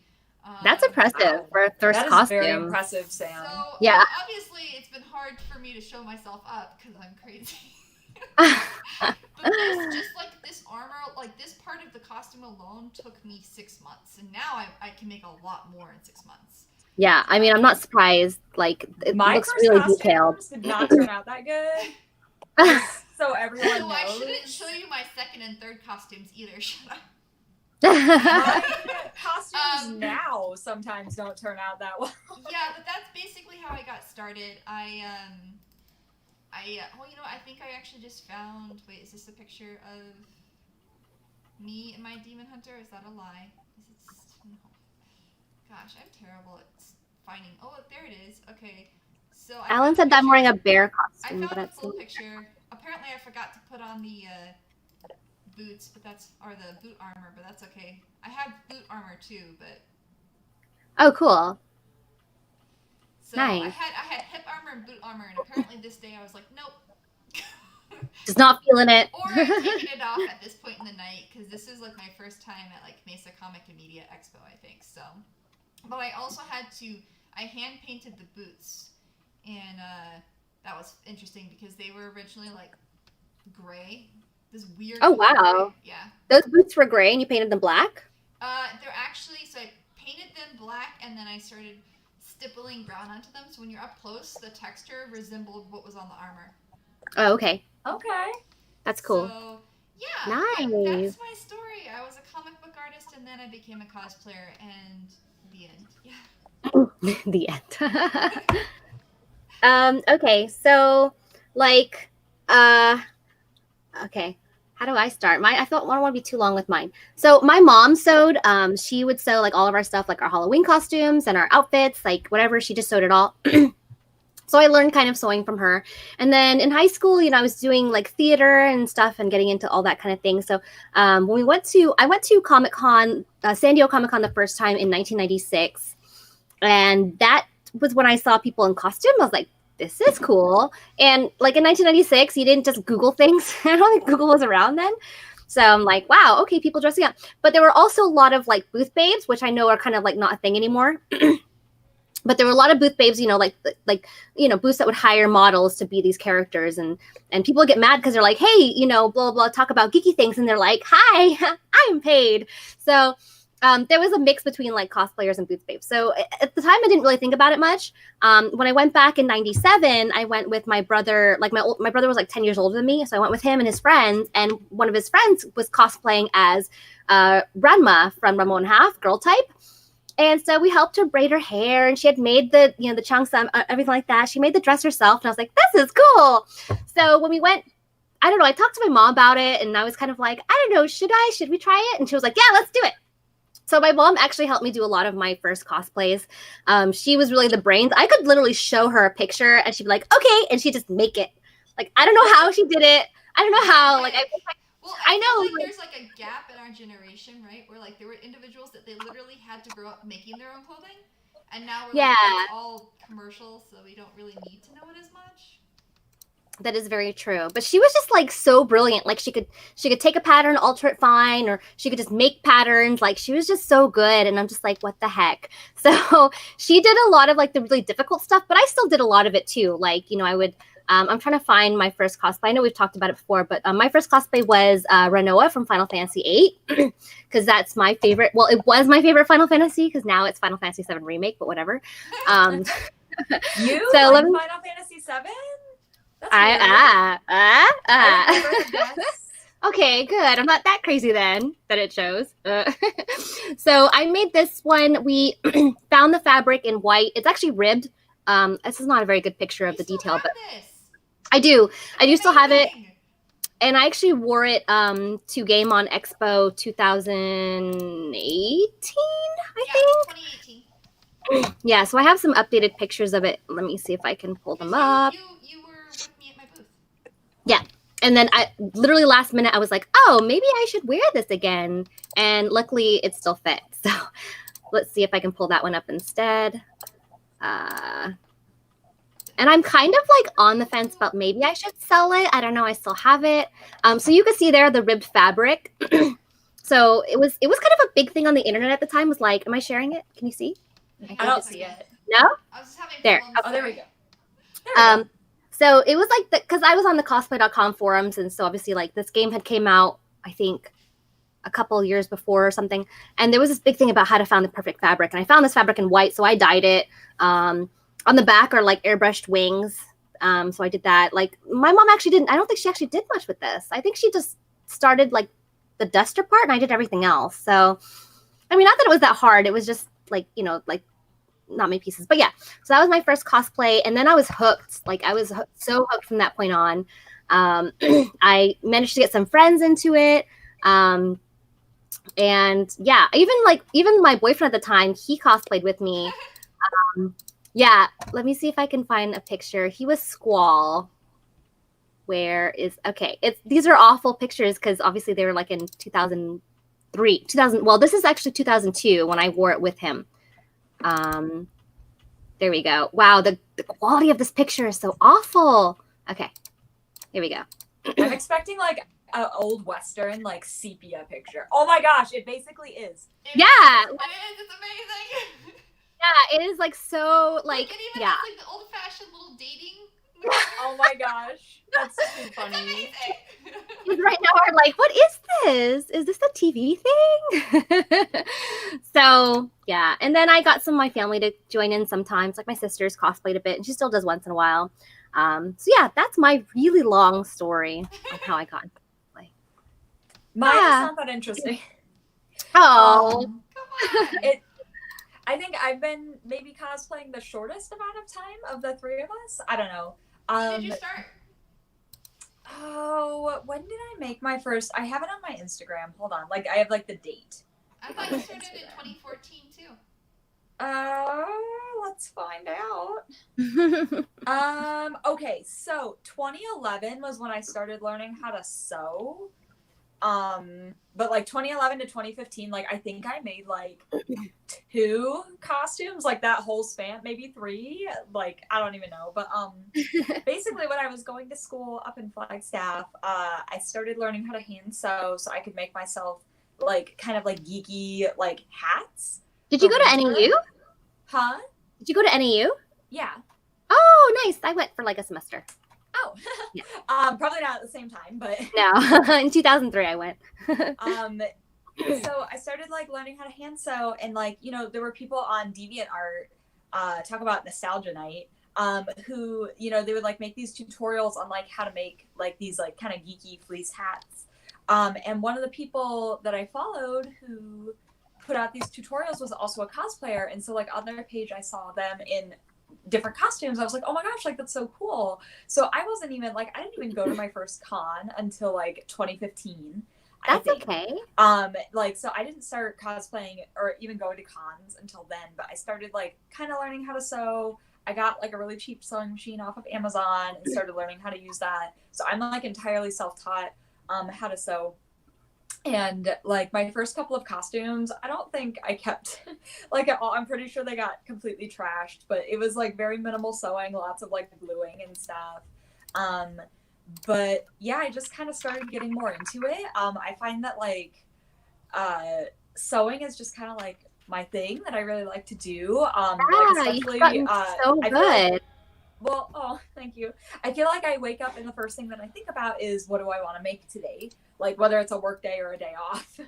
That's impressive for a first that is costume. Very impressive, Sam. So yeah. Obviously, it's been hard for me to show myself up because I'm crazy. But this, just like this armor, like this part of the costume alone took me 6 months, and now I can make a lot more in 6 months. Yeah, I mean, I'm not surprised. Like, it My looks first really costumes detailed. did not turn out that good. So everyone So knows. I shouldn't show you my second and third costumes either, should I? My costumes now sometimes don't turn out that well. Yeah, but that's basically how I got started. Well, you know, I think I actually just found. Wait, is this a picture of me and my Demon Hunter? Is that a lie? No. Gosh, I'm terrible at finding. Oh, look, there it is. Okay, so Alan said that I'm wearing a bear costume, I but found the that's full picture. Apparently, I forgot to put on the boots, but the boot armor, but that's okay. I have boot armor too, but. Oh, cool. So nice. I had hip armor and boot armor, and apparently this day I was like, nope. Just not feeling it. Or I've taken it off at this point in the night, because this is like my first time at like Mesa Comic and Media Expo, I think. So, but I also I hand painted the boots, and that was interesting because they were originally like gray. This weird. Oh wow. Gray. Yeah. Those boots were gray, and you painted them black. They're actually so I painted them black, and then I started stippling brown onto them, so when you're up close, the texture resembled what was on the armor. Oh, okay. Okay. That's cool. So, yeah. Nice. That's my story. I was a comic book artist, and then I became a cosplayer, and the end. Yeah. The end. Okay, so, like, okay. How do I start? I don't want to be too long with mine. So my mom sewed. She would sew like all of our stuff, like our Halloween costumes and our outfits, like whatever. She just sewed it all. So I learned kind of sewing from her. And then in high school, you know, I was doing like theater and stuff and getting into all that kind of thing. So when I went to Comic-Con, San Diego Comic-Con the first time in 1996. And that was when I saw people in costume. I was like, this is cool. And like in 1996, you didn't just Google things. I don't think Google was around then. So I'm like, wow, okay, people dressing up. But there were also a lot of like booth babes, which I know are kind of like not a thing anymore. But there were a lot of booth babes, you know, like you know, booths that would hire models to be these characters, and people get mad because they're like, hey, you know, blah blah, talk about geeky things, and they're like, hi, I'm paid. So there was a mix between like cosplayers and booth babes. So at the time, I didn't really think about it much. When I went back in '97, I went with my brother. Like my brother was like 10 years older than me, so I went with him and his friends. And one of his friends was cosplaying as Ranma from Ranma and a Half, girl type. And so we helped her braid her hair, and she had made the chunks, everything like that. She made the dress herself, and I was like, this is cool. So when we went, I don't know, I talked to my mom about it, and I was kind of like, I don't know, should we try it? And she was like, yeah, let's do it. So my mom actually helped me do a lot of my first cosplays. She was really the brains. I could literally show her a picture, and she'd be like, okay, and she'd just make it. Like, I don't know how she did it. I don't know how. Like, well, I know. Like, there's like a gap in our generation, right? Where like there were individuals that they literally had to grow up making their own clothing, and now we're like, it's all commercial, so we don't really need to know it as much. That is very true. But she was just like so brilliant. Like she could take a pattern, alter it fine, or she could just make patterns. Like she was just so good. And I'm just like, what the heck? So she did a lot of like the really difficult stuff, but I still did a lot of it too. Like, you know, I would, I'm trying to find my first cosplay. I know we've talked about it before, but my first cosplay was Renoa from Final Fantasy VIII, because that's my favorite. Well, it was my favorite Final Fantasy, because now it's Final Fantasy VII Remake, but whatever. You so like Final Fantasy VII? Okay, good. I'm not that crazy then that it shows. So I made this one. We found the fabric in white. It's actually ribbed. This is not a very good picture of the still detail, have but this. I do still have it. Amazing. And I actually wore it to Game on Expo 2018, I think. 2018. Yeah, so I have some updated pictures of it. Let me see if I can pull them up. You were with me at my booth. Yeah. And then I literally last minute I was like, oh, maybe I should wear this again. And luckily it still fit. So let's see if I can pull that one up instead. And I'm kind of like on the fence about maybe I should sell it. I don't know. I still have it. So you can see there the ribbed fabric. So it was kind of a big thing on the internet at the time. Was like, am I sharing it? Can you see? I don't see it. No? I was just having There. problems. Oh, there we go. So it was like because I was on the cosplay.com forums, and so obviously like this game had came out, I think, a couple of years before or something, and there was this big thing about how to find the perfect fabric, and I found this fabric in white, so I dyed it. On the back are like airbrushed wings, so I did that. Like my mom actually didn't. I don't think she actually did much with this. I think she just started like the duster part, and I did everything else. So, I mean, not that it was that hard. It was just like like not many pieces, but yeah. So that was my first cosplay, and then I was hooked. Like I was so hooked from that point on. I managed to get some friends into it. And yeah, even my boyfriend at the time, he cosplayed with me. Yeah, let me see if I can find a picture. He was Squall. Where is okay? These are awful pictures because obviously they were like in 2003, 2000. Well, this is actually 2002 when I wore it with him. There we go. Wow, the quality of this picture is so awful. Okay, here we go. I'm expecting like an old Western, like sepia picture. Oh my gosh, it basically is. Yeah, It is. It's amazing. yeah, it is like so like it even yeah. has like the old-fashioned little dating. Oh my gosh, that's so It's funny. amazing. Right now are like, what is this? Is this a TV thing? So yeah, and then I got some of my family to join in sometimes. Like my sister's cosplayed a bit, and she still does once in a while. So yeah, that's my really long story of how I got into cosplay. Mine Yeah. is not that interesting. Oh, Come on. I think I've been maybe cosplaying the shortest amount of time of the three of us. I don't know. When did you start? Oh, when did I make my first? I have it on my Instagram. Hold on. Like I have like the date. I thought you started in 2014 too. Let's find out. Okay, so 2011 was when I started learning how to sew. But like 2011 to 2015, like I think I made like 2 costumes, like that whole span, maybe 3, like I don't even know. But basically when I was going to school up in Flagstaff, I started learning how to hand sew so I could make myself like kind of like geeky like hats. Did you go to NAU? Huh? Did you go to NAU? Yeah. Oh, nice. I went for like a semester. Oh, Yeah. Probably not at the same time, but No, in 2003 I went. So I started like learning how to hand sew, and like there were people on DeviantArt, talk about nostalgia night, who they would like make these tutorials on like how to make like these like kind of geeky fleece hats. And one of the people that I followed who put out these tutorials was also a cosplayer, and so like on their page I saw them in different costumes. I was like, oh my gosh, like that's so cool. So I wasn't even like I didn't even go to my first con until like 2015. That's okay. Like so I didn't start cosplaying or even going to cons until then, but I started like kind of learning how to sew. I got like a really cheap sewing machine off of Amazon and started learning how to use that. So I'm like entirely self-taught how to sew. And like my first couple of costumes, I don't think I kept like at all. I'm pretty sure they got completely trashed, but it was like very minimal sewing, lots of like gluing and stuff. But yeah, I just kind of started getting more into it. I find that like sewing is just kind of like my thing that I really like to do. Like especially you've gotten so I good. feel like, well, oh, thank you. I feel like I wake up and the first thing that I think about is what do I want to make today? Like whether it's a work day or a day off.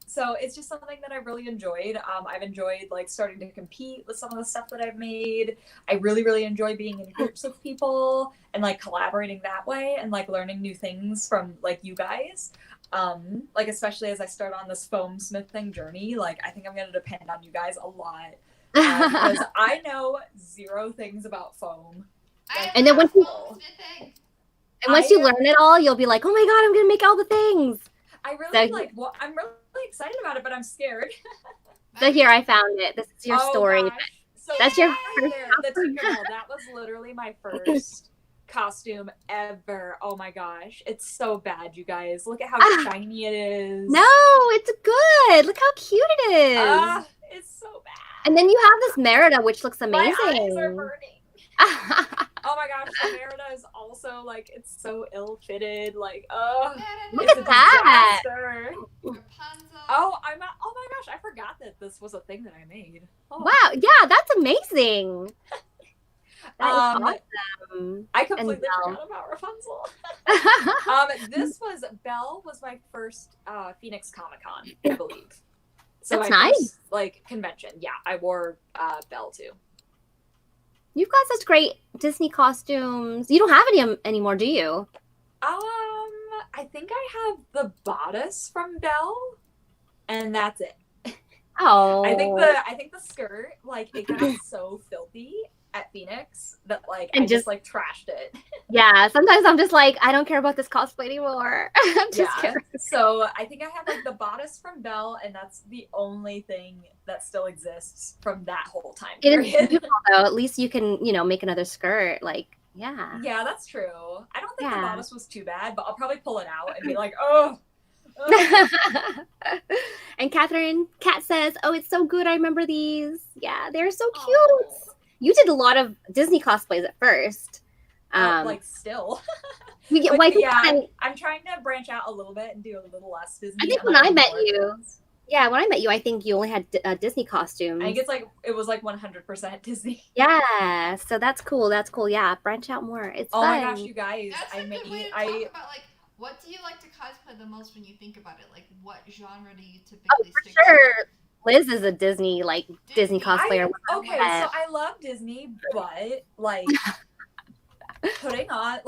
So it's just something that I really enjoyed. I've enjoyed like starting to compete with some of the stuff that I've made. I really, really enjoy being in groups with people and like collaborating that way and like learning new things from like you guys. Like especially as I start on this foam smithing journey, like I think I'm going to depend on you guys a lot. because I know zero things about foam. And then once you smithing. and once you learn it all, you'll be like, oh my god, I'm gonna make all the things. I really I'm really excited about it, but I'm scared. So here, I found it. This is your story. Gosh. So That's your right first there, the Tinkerbell. That was literally my first costume ever. Oh my gosh, it's so bad, you guys. Look at how shiny it is. No, it's good. Look how cute it is. It's so bad. And then you have this Merida, which looks amazing. My eyes are burning. Oh my gosh, the Merida is also like, it's so ill-fitted. Like, look at that. Rapunzel. Oh my gosh, I forgot that this was a thing that I made. Oh. Wow, yeah, that's amazing. That is awesome. I completely forgot about Rapunzel. Belle was my first Phoenix Comic-Con, I believe. So that's my nice. First, convention. Yeah, I wore Belle too. You've got such great Disney costumes. You don't have any anymore, do you? I think I have the bodice from Belle, and that's it. Oh. I think the skirt, it got so filthy at Phoenix that I just trashed it. Yeah, sometimes I'm just like, I don't care about this cosplay anymore. I'm just kidding. So I think I have the bodice from Belle, and that's the only thing that still exists from that whole time period. It is beautiful though. At least you can, make another skirt. Yeah. Yeah, that's true. I don't think the bodice was too bad, but I'll probably pull it out and be like, oh. And Kat says, oh, it's so good. I remember these. Yeah, they're so cute. Oh. You did a lot of Disney cosplays at first. Still. I'm trying to branch out a little bit and do a little less Disney. I think when I met you, I think you only had Disney costumes. I think it was 100% Disney. Yeah, so that's cool. That's cool. Yeah, branch out more. It's fun. Oh my gosh, you guys! That's a good way to talk about what do you like to cosplay the most when you think about it? What genre do you typically stick to? Liz is a Disney cosplayer. So I love Disney, but putting on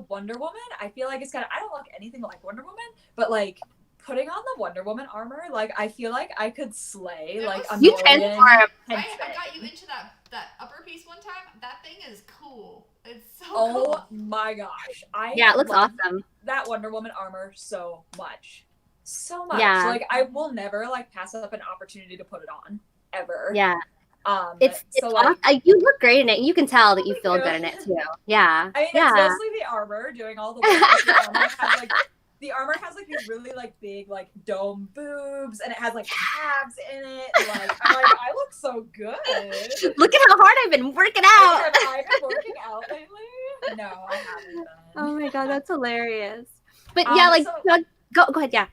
Wonder Woman, I feel like it's I don't look anything like Wonder Woman, but putting on the Wonder Woman armor, I feel like I could slay a you million. I got you into that upper piece one time. That thing is cool. It's so cool. Oh my gosh. It looks awesome. That Wonder Woman armor so much. So much. Yeah. I will never pass up an opportunity to put it on ever. Yeah. It's awesome. You look great in it. You can tell that you feel good in it too. Yeah. I mean, it's mostly the armor doing all the work. The armor has these really big dome boobs, and it has abs in it. I'm I look so good. Look at how hard I've been working out. I've been working out lately. No, I haven't. Oh my god, that's hilarious. But go ahead. Yeah.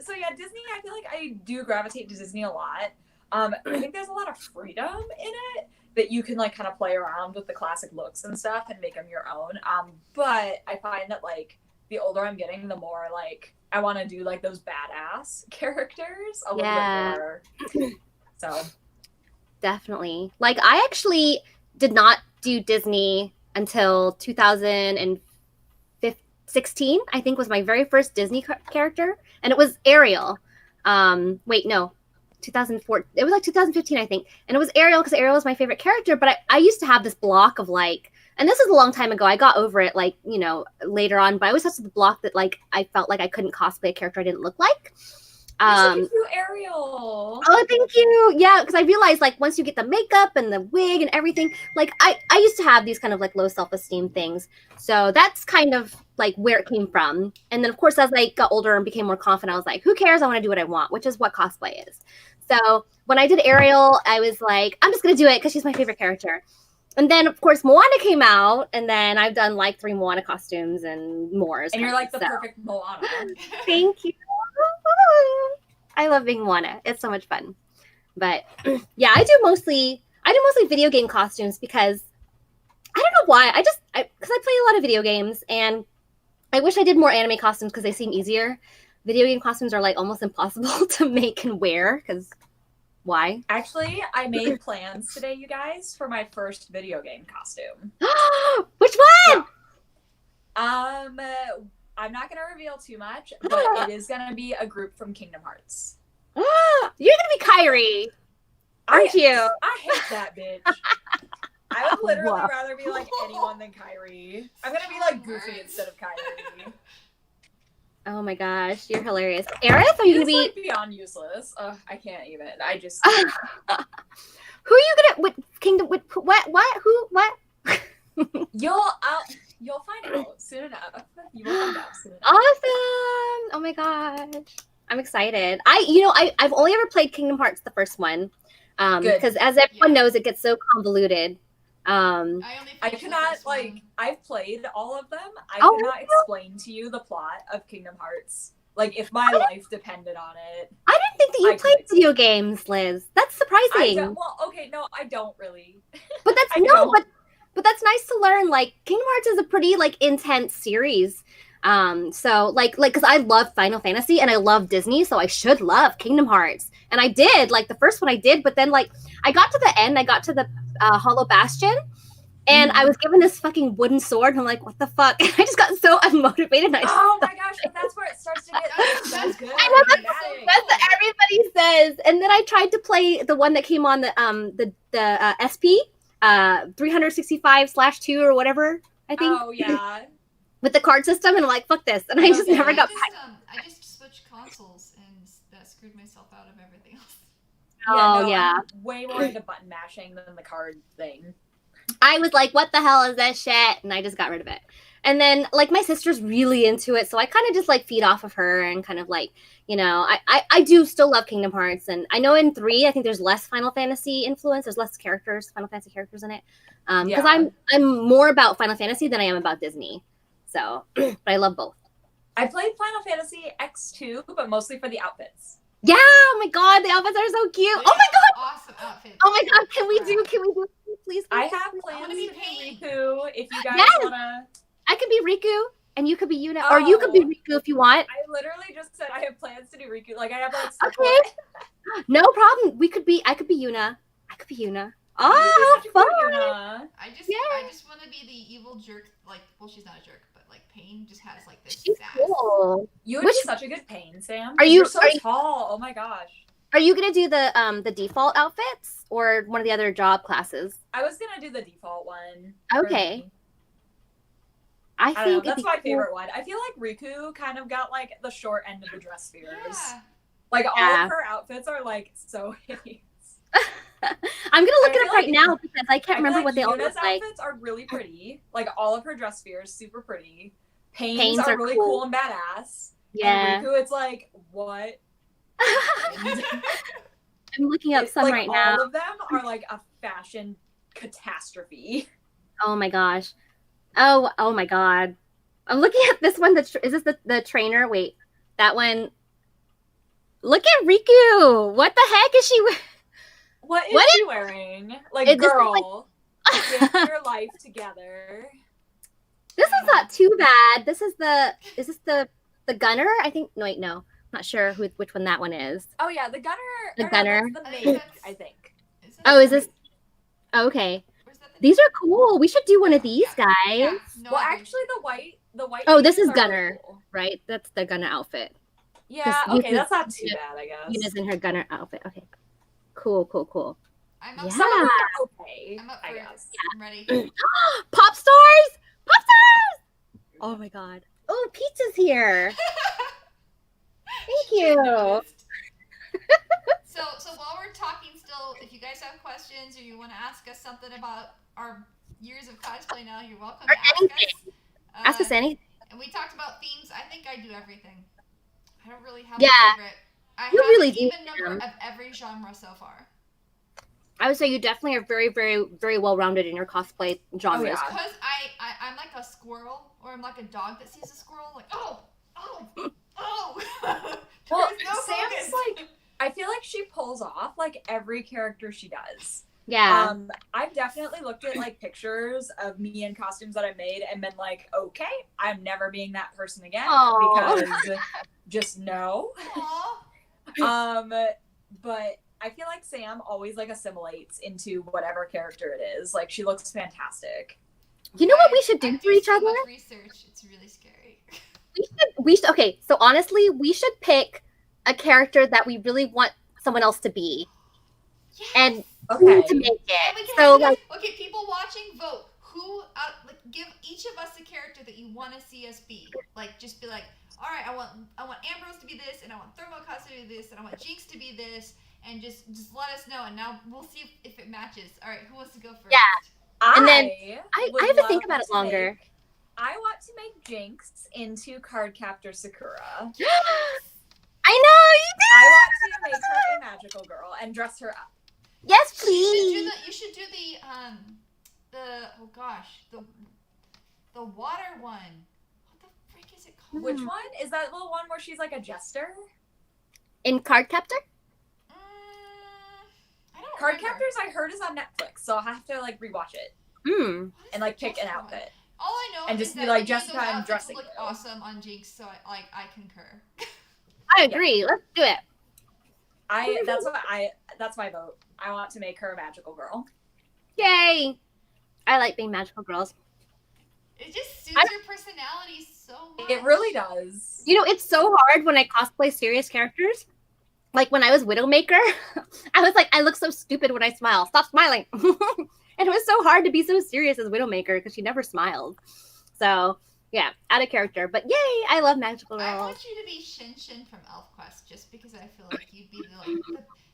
So yeah, Disney. I feel I do gravitate to Disney a lot. I think there's a lot of freedom in it that you can kind of play around with the classic looks and stuff and make them your own. But I find that the older I'm getting, the more I want to do those badass characters a little bit more. So definitely. I actually did not do Disney until 2016, I think was my very first Disney character. And it was Ariel. 2004. It was 2015, I think. And it was Ariel because Ariel was my favorite character. But I used to have this block of and this is a long time ago. I got over it later on. But I always had the block that I felt I couldn't cosplay a character I didn't look like. Thank you, Ariel. Oh, thank you. Yeah, because I realized once you get the makeup and the wig and everything, I used to have these kind of low self-esteem things. So that's kind of where it came from. And then of course, as I got older and became more confident, I was like, who cares? I want to do what I want, which is what cosplay is. So when I did Ariel, I was like, I'm just going to do it because she's my favorite character. And then, of course, Moana came out, and then I've done 3 Moana costumes and more. And you're the perfect Moana. Thank you. I love being Moana. It's so much fun. But yeah, I do mostly video game costumes because I don't know why. Because I play a lot of video games, and I wish I did more anime costumes because they seem easier. Video game costumes are almost impossible to make and wear because. Why? Actually, I made plans today, you guys, for my first video game costume. Which one? I'm not gonna reveal too much, but it is gonna be a group from Kingdom Hearts. You're gonna be Kairi. Aren't you? I hate that bitch. I would literally Whoa. rather be like anyone than Kyrie. I'm gonna be like Goofy instead of Kyrie. Oh my gosh, you're hilarious. Aerith, are you gonna be like beyond useless? I can't even. I just. Who are you gonna with Kingdom? With what? Who? What? You'll find out soon enough. You will find out soon enough. Awesome! Oh my gosh, I'm excited. I've only ever played Kingdom Hearts, the first one, because as everyone knows, it gets so convoluted. I cannot like. I've played all of them. I cannot explain to you the plot of Kingdom Hearts. Like if my life depended on it. I didn't think that you played video games, Liz. That's surprising. I don't really. But that's but that's nice to learn. Like Kingdom Hearts is a pretty like intense series. So because I love Final Fantasy and I love Disney, so I should love Kingdom Hearts. And I did, like the first one I did, but then like I got to the end, I got to the Hollow Bastion, and I was given this fucking wooden sword, and I'm like, what the fuck? And I just got so unmotivated. Oh my gosh, but that's where it starts to get so good. I know that's what everybody says. And then I tried to play the one that came on the SP 365/2 or whatever, I think. Oh yeah. With the card system, and I'm like, fuck this. And I just never got back. I just switched consoles, and that screwed myself out of everything else. I'm way more into button mashing than the card thing. I was like, what the hell is that shit? And I just got rid of it. And then, like, my sister's really into it, so I kind of just, like, feed off of her and kind of, like, I do still love Kingdom Hearts. And I know in 3, I think there's less Final Fantasy influence. There's less Final Fantasy characters in it. Because I'm more about Final Fantasy than I am about Disney. So, but I love both. I played Final Fantasy X2, but mostly for the outfits. Yeah, oh my god, the outfits are so cute. Oh my god, awesome outfits. Oh my god, can we do please? I have plans to be Riku. If you guys wanna, I could be Riku and you could be Yuna, or you could be Riku if you want. I literally just said I have plans to do Riku. Like I have like okay, no problem. I could be Yuna. Oh, how fun! I just want to be the evil jerk. Like, well, she's not a jerk, but like Pain just has like this. She's cool. You would be such a good Pain, Sam. You're so tall. Oh my gosh. Are you gonna do the default outfits or one of the other job classes? I was gonna do the default one. Okay. I think that's my favorite one. I feel like Riku kind of got like the short end of the dress fears. Yeah. Like all of her outfits are like so hideous. I'm gonna look it up right now because I can't remember what they all look like. Outfits are really pretty. Like all of her dress fears, super pretty. Pains are really cool and badass. Yeah. And Riku, it's like what? I'm looking up some right now. All of them are like a fashion catastrophe. Oh my gosh. Oh my god. I'm looking at this one. Is this the trainer? Wait, that one. Look at Riku. What the heck is she wearing? What is she wearing? Like, girl, get your life together. This is not too bad. Is this the gunner? I think. No, wait, no. I'm not sure which one that one is. Oh yeah, the gunner. The gunner. The mage, I think. Is this? Okay. These are cool. We should do one of these guys. Yeah. No, well, actually, the white. Oh, this is gunner, really cool. Right? That's the gunner outfit. Yeah. Okay, that's not too bad, I guess. Yuna's in her gunner outfit. Okay. Cool. I'm up okay. I'm up for, I guess. Yeah. I'm ready. Pop stars! Oh my god. Oh, pizza's here. Thank you. So while we're talking still, if you guys have questions or you want to ask us something about our years of cosplay now, you're welcome to ask us. Ask us anything. And we talked about themes. I think I do everything. I don't really have a favorite. I have an even number of every genre so far. I would say you definitely are very, very, very well-rounded in your cosplay genres. Because I'm like a squirrel, or I'm like a dog that sees a squirrel, like, oh. Well, Sam's like, I feel like she pulls off like every character she does. Yeah. I've definitely looked at like pictures of me in costumes that I made and been like, okay, I'm never being that person again. Aww. Because just no. But I feel like Sam always like assimilates into whatever character it is. Like she looks fantastic. You know what we should do for each other? Research. It's really scary. We should. Okay, so honestly, we should pick a character that we really want someone else to be. Yes. and Okay. to make And it. we can So have like, okay, people watching, vote. Who give each of us a character that you want to see us be. Like, just be like, all right, I want Ambrose to be this, and I want ThermoCosplay to be this, and I want Jinx to be this, and just let us know, and now we'll see if it matches. All right, who wants to go first? Yeah. And then I would have to think love about it to longer. I want to make Jinx into Cardcaptor Sakura. I know you do. I want to make her a magical girl and dress her up. Yes, please. You should do the water one. What the frick is it called? Which one? Is that the one where she's like a jester? In Cardcaptor? I don't remember. Cardcaptors I heard is on Netflix, so I'll have to like rewatch it Mm. and like pick an outfit. All I know And is just be that like, any of Jessica, those I'm outfits dressing look you. awesome on Jinx, so I concur. I agree. Let's do it. That's my vote. I want to make her a magical girl. Yay. I like being magical girls. It just suits your personality so much. It really does. You know, it's so hard when I cosplay serious characters. Like when I was Widowmaker, I was like, I look so stupid when I smile. Stop smiling. And it was so hard to be so serious as Widowmaker because she never smiled. So, yeah, out of character. But yay, I love magical girls. I want you to be Shin Shin from ElfQuest just because I feel like you'd be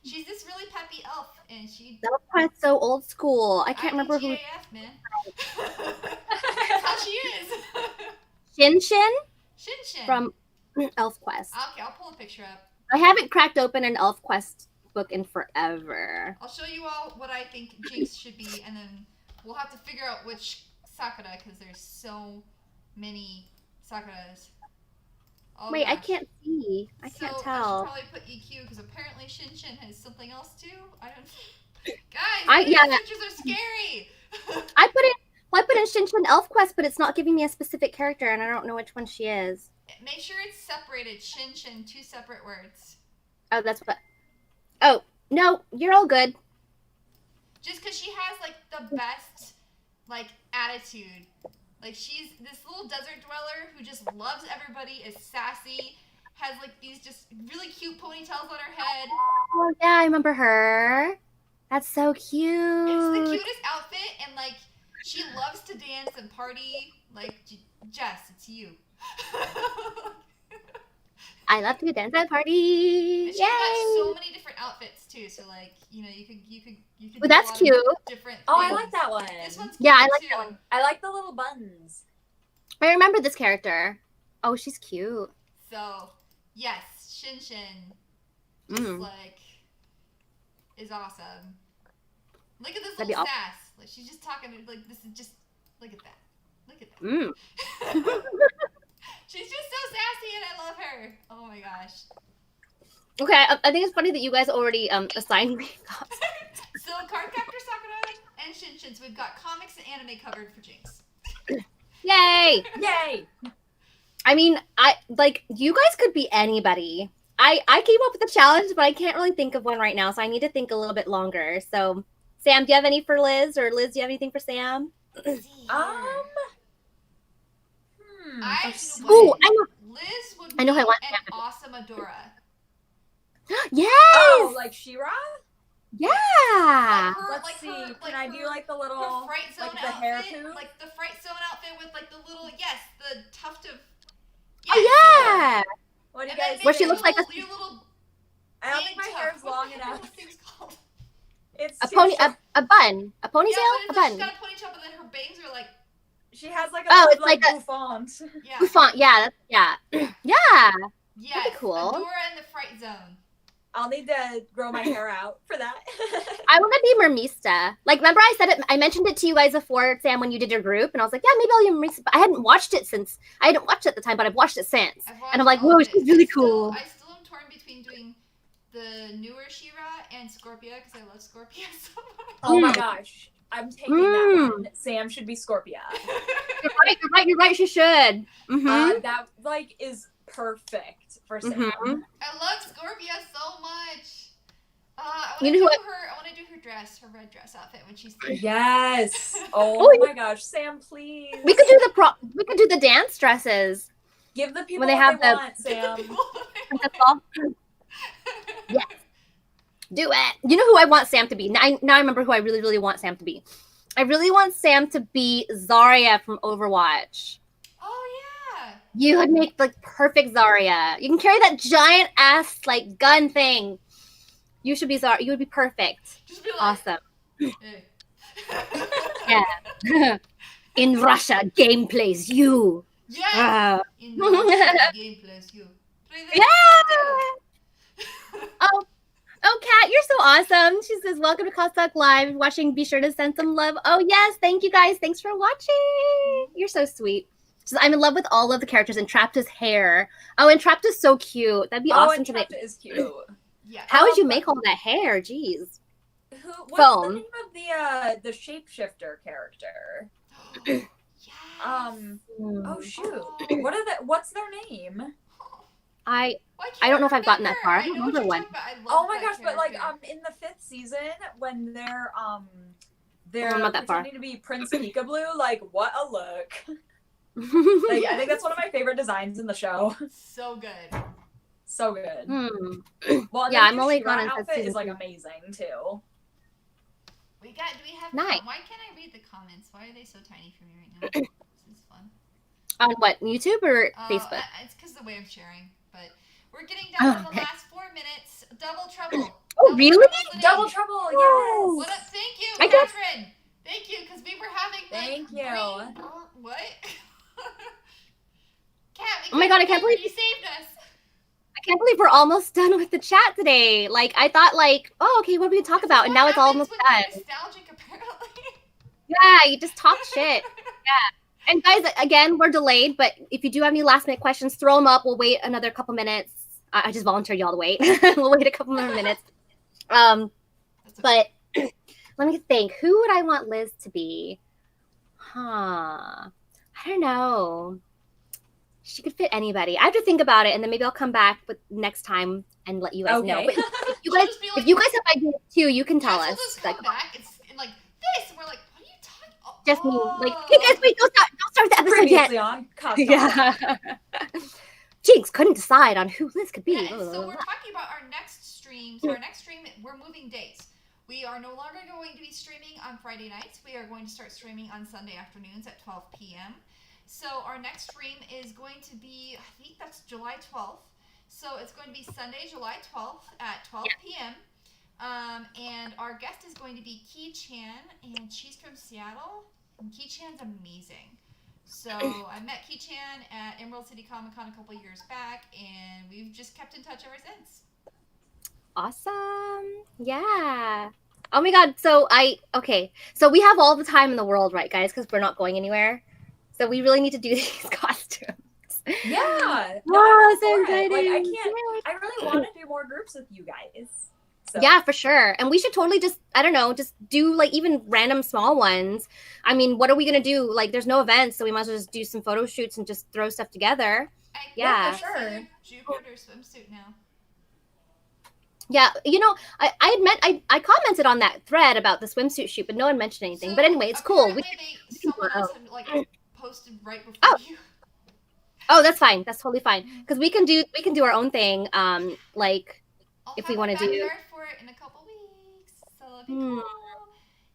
she's this really peppy elf and she... ElfQuest's so old school. I can't remember who... GAF, man. That's how she is. Shin Shin? Shin Shin. From ElfQuest. Okay, I'll pull a picture up. I haven't cracked open an ElfQuest book in forever. I'll show you all what I think Jinx should be, and then we'll have to figure out which Sakura, because there's so many Sakuras. Oh, Wait, I gosh. can't see. I can't I should tell. probably put EQ, because apparently Shin Shin has something else too. I don't... Guys, these pictures are scary! I put in Shin Shin ElfQuest, but it's not giving me a specific character, and I don't know which one she is. Make sure it's separated. Shin Shin, 2 separate words. Oh, that's what... Oh, no, you're all good. Just because she has, like, the best, like, attitude. Like, she's this little desert dweller who just loves everybody, is sassy, has, like, these just really cute ponytails on her head. Oh, yeah, I remember her. That's so cute. It's the cutest outfit, and, like, she loves to dance and party. Like, Jess, it's you. I love to dance at parties. She's Yay! got so many different outfits too. So like, you know, you could. Oh, do that's a lot cute. of different. Oh, I things. like that one. This one's Yeah, I cute, like too. that one. I like the little buns. I remember this character. Oh, she's cute. So, yes, Shin Shin, just like, is awesome. Look at this That'd be little awesome. sass. Like she's just talking. Like this is just. Look at that. Look at that. She's just so sassy, and I love her. Oh my gosh. Okay, I think it's funny that you guys already assigned me. So Cardcaptor Sakura and Shin Shin. So we've got comics and anime covered for Jinx. Yay! Yay! I mean, you guys could be anybody. I came up with a challenge, but I can't really think of one right now, so I need to think a little bit longer. So, Sam, do you have any for Liz, or Liz, do you have anything for Sam? Ooh, I know. Liz would be I know who I want. an awesome Adora. Yes! Oh, like She-Ra? Yeah! Let's see. Can I do like the little, her Fright Zone like the outfit, hair coup? like the Fright Zone outfit with like the little the tuft of. Oh, yeah! What do you And guys then Where she maybe looks like a... your little I don't think my tuft. hair's What long the heck are enough. those things called? It's A too pony, short. a bun, a ponytail, Yeah, a but she's bun. got a ponytail, but then her bangs are like She has like a Oh, little, it's like a- bouffant. yeah. Bouffant, yeah, yeah, yeah. Yes, cool. Adora and the Fright Zone. I'll need to grow my hair out for that. I want to be Mermista. Like, remember I said it? I mentioned it to you guys before, Sam, when you did your group, and I was like, yeah, maybe I'll be Mermista. But I hadn't watched it at the time, but I've watched it since, I've and I'm like, watched all whoa, of it. she's really cool. I still am torn between doing the newer She-Ra and Scorpia because I love Scorpia so much. Oh my gosh. I'm taking that one. Sam should be Scorpia. You're right, she should. That like is perfect for Sam. I love Scorpia so much. I You know who want to do her dress, her red dress outfit when she's there. Yes. Oh, Oh my gosh, Sam, please. We could do the dance dresses. Give the people when they what have they the- want, Sam. Princess Ball. Yes. Do it. You know who I want Sam to be? Now I remember who I really, really want Sam to be. I really want Sam to be Zarya from Overwatch. Oh yeah. You would make the perfect Zarya. You can carry that giant ass like gun thing. You should be Zarya. You would be perfect. Just be like, Awesome. hey. Yeah. In Russia, game plays you. Yeah. In the game plays you. Yeah. Oh, Kat, you're so awesome. She says, welcome to CosTalk Live. Watching, be sure to send some love. Oh, yes. Thank you, guys. Thanks for watching. You're so sweet. She says, I'm in love with all of the characters and Trapped hair. Oh, and Trapped is so cute. That'd be awesome and to make. Trapped is cute. Yeah. How would you make all that hair? Jeez. What's the name of the shapeshifter character? Yes. Oh shoot. What's their name? I don't know if I've gotten that far. I don't remember one. Oh my gosh, but like in the 5th season when they're pretending to be Prince Peekaboo, like what a look. Like, I think that's one of my favorite designs in the show. So good. So good. Well, yeah, I'm only gone on outfit is like amazing too. Do we have nice. Why can't I read the comments? Why are they so tiny for me right now? This is fun. On what, YouTube or Facebook? It's because the way I'm sharing. But we're getting down to the last 4 minutes. Double Trouble. Oh, really? Double Trouble, yes. What up? Thank you, Catherine. Thank you, because we were having Thank you. What? Cat, oh my god, I can't believe you saved us. I can't believe we're almost done with the chat today. Like, I thought, like, oh, okay, what are we gonna talk about? And now it's almost done. Nostalgic, apparently. Yeah, you just talk shit. Yeah. And guys, again, we're delayed, but if you do have any last minute questions, throw them up. We'll wait another couple minutes. I just volunteered y'all to wait. We'll wait a couple more minutes. But let me think. Who would I want Liz to be? I don't know. She could fit anybody. I have to think about it, and then maybe I'll come back with next time and let you guys know. But if you guys have ideas too, you can tell us. Come back. It's like this, and we're like, what are you talking? Just me, like, hey guys, wait, don't start the episode yet. Yeah. Jinx couldn't decide on who Liz could be. Yeah, so we're talking about our next stream. So our next stream, we're moving dates. We are no longer going to be streaming on Friday nights. We are going to start streaming on Sunday afternoons at 12 p.m. So our next stream is going to be, I think that's July 12th. So it's going to be Sunday, July 12th at 12 p.m. And our guest is going to be Ki Chan, and she's from Seattle. And Ki Chan's amazing. So I met Ki Chan at Emerald City Comic Con a couple years back, and we've just kept in touch ever since. Awesome. Yeah. Oh my god. So So we have all the time in the world, right, guys? Because we're not going anywhere. So we really need to do these costumes. Yeah. Oh, so exciting. Like, I really want to do more groups with you guys. So. Yeah, for sure. And we should totally just do like even random small ones. I mean, what are we going to do? Like, there's no events, so we might as well just do some photo shoots and just throw stuff together. Yeah, for sure. Jupiter swimsuit now. Yeah, I commented on that thread about the swimsuit shoot, but no one mentioned anything. So but anyway, it's cool. Someone else had, posted right before you. Oh, that's fine. That's totally fine. Because we can do our own thing. If we want to do. For it in a couple weeks, so it'll be cool.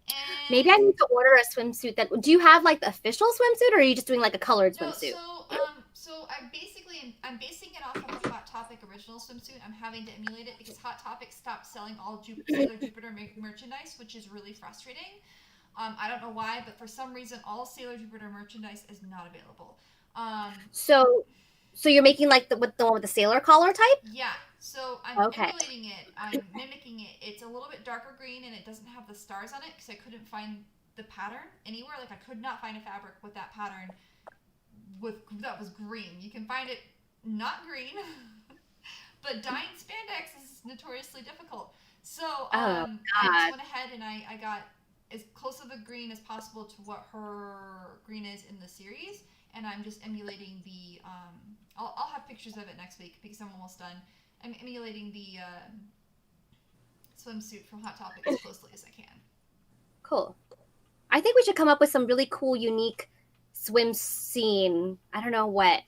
And maybe I need to order a swimsuit. Do you have like the official swimsuit, or are you just doing like a colored swimsuit? So I'm basing it off of the Hot Topic original swimsuit. I'm having to emulate it because Hot Topic stopped selling all Sailor Jupiter merchandise, which is really frustrating. I don't know why, but for some reason, all Sailor Jupiter merchandise is not available. So you're making like the one with the sailor collar type? Yeah. So I'm emulating it. I'm mimicking it. It's a little bit darker green, and it doesn't have the stars on it because I couldn't find the pattern anywhere. Like, I could not find a fabric with that pattern that was green. You can find it not green, but dyeing spandex is notoriously difficult. So I just went ahead and I got as close of a green as possible to what her green is in the series, and I'm just emulating the I'll have pictures of it next week because I'm almost done. I'm emulating the swimsuit from Hot Topic as closely as I can. Cool. I think we should come up with some really cool, unique swim scene. I don't know what.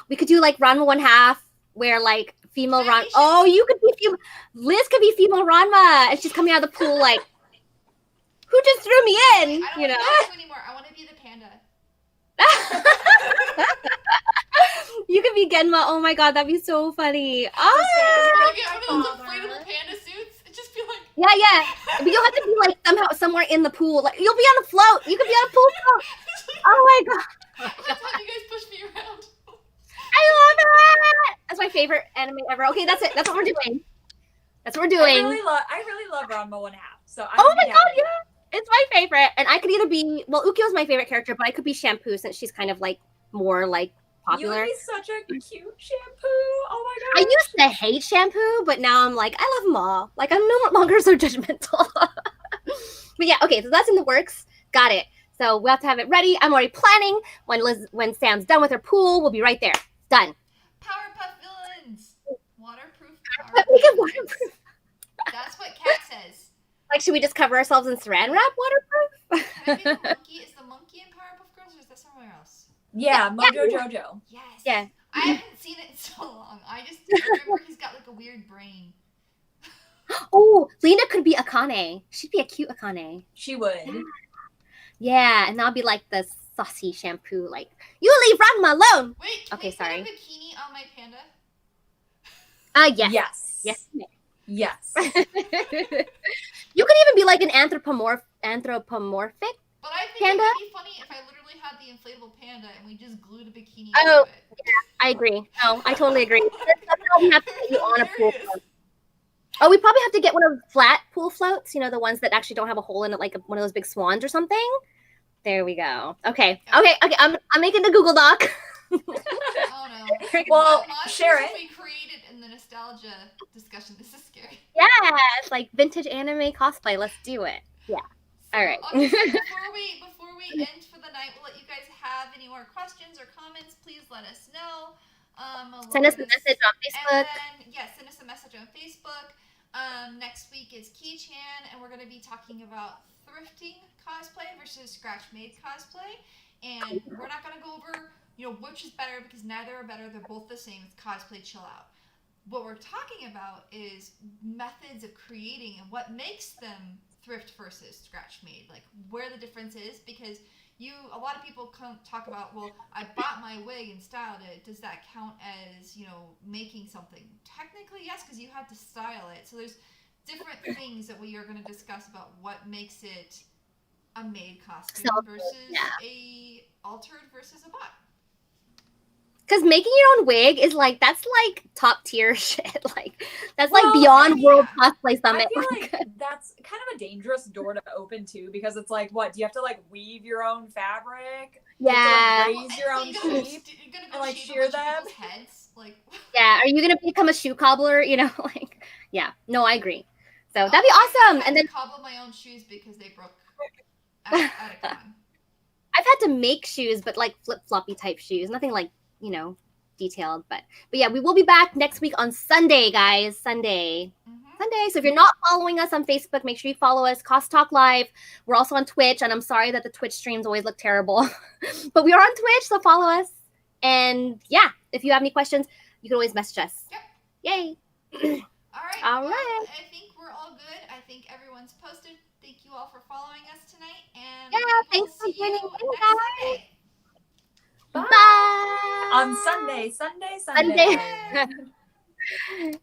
We could do like Ranma 1/2, where like female Maybe Ron. she- Oh, you could be female. Liz could be female Ranma, and she's coming out of the pool like, who just threw me in? I don't You want know. to be anymore. I want to be the panda. You could be Genma. Oh my god, that'd be so funny. Or Ah! get one of those inflatable panda suits and just be like, Yeah. But you'll have to be like somehow somewhere in the pool. Like you'll be on a float. You could be on a pool float. Oh my god. let's have you guys push me around. I love it. That's my favorite anime ever. Okay, that's it. That's what we're doing. That's what we're doing. I really love Ranma 1/2. So I'm Oh my down god, with it. yeah. It's my favorite. And I could either be Ukyo's my favorite character, but I could be Shampoo since she's kind of like more like You popular. would be such a cute Shampoo. Oh I my god. used to hate Shampoo, but now I'm like, I love them all. Like I'm no longer so judgmental. But yeah, okay, so that's in the works. Got it. So we'll have to have it ready. I'm already planning when Sam's done with her pool, we'll be right there. Done. Powerpuff Villains. Waterproof Make Powerpuff it Villains. waterproof. That's what Kat says. Like, should we just cover ourselves in saran wrap waterproof? Can I be the monkey? Is the monkey in Powerpuff Girls or is that somewhere else? Yeah, Mojo Jojo. Yes. Yeah. I haven't seen it in so long. I remember he's got like a weird brain. Oh, Lena could be Akane. She'd be a cute Akane. She would. Yeah, and that'll be like the saucy Shampoo. Like, you leave Ranma alone. Wait, Okay, can we sorry. put a bikini on my panda? Yes. Yes. Yes. Yes. You could even be like an anthropomorphic. But I think Panda? it would be funny if I literally had the inflatable panda and we just glued a bikini Oh. to it. I agree. No, I totally agree. That's how we have to get you on a pool Hilarious. float. Oh, we probably have to get one of the flat pool floats. You know, the ones that actually don't have a hole in it, like one of those big swans or something. There we go. Okay. I'm making the Google Doc. Oh no. Well, Monsters Sharon. we created in the nostalgia discussion. This is scary. Yes, like vintage anime cosplay. Let's do it. Yeah. So, All right. okay, so before we end for the night, we'll let you guys have any more questions or comments. Please let us know. Send us a message on Facebook. And then, send us a message on Facebook. Next week is Key-chan, and we're going to be talking about thrifting cosplay versus scratch-made cosplay. And we're not going to go over, which is better because neither are better. They're both the same. It's cosplay chill out. What we're talking about is methods of creating and what makes them thrift versus scratch made, like where the difference is, because a lot of people talk about, well, I bought my wig and styled it. Does that count as, making something? Technically, yes, because you had to style it. So there's different things that we are going to discuss about what makes it a made costume versus a altered versus a bought. Because making your own wig is that's top tier shit. That's Well, beyond World Cosplay Summit. I feel like that's kind of a dangerous door to open too, because it's like, what, do you have to weave your own fabric? Yeah. You have to, raise your own sheep You're gonna and go shear shave a bunch of them. people's heads? Yeah. Are you gonna become a shoe cobbler? Yeah. No, I agree. So that'd be awesome. And then cobble my own shoes because they broke at a con. I've had to make shoes, but flip floppy type shoes. Nothing detailed. But yeah, we will be back next week on Sunday, guys. Sunday. So if you're not following us on Facebook, make sure you follow us, CosTalk Live. We're also on Twitch, and I'm sorry that the Twitch streams always look terrible. But we are on Twitch, so follow us. And yeah, if you have any questions, you can always message us. Yep. Yay. All right. I think we're all good. I think everyone's posted. Thank you all for following us tonight. And thanks for see you joining in, next guys. Sunday. Bye. On Sunday. Sunday.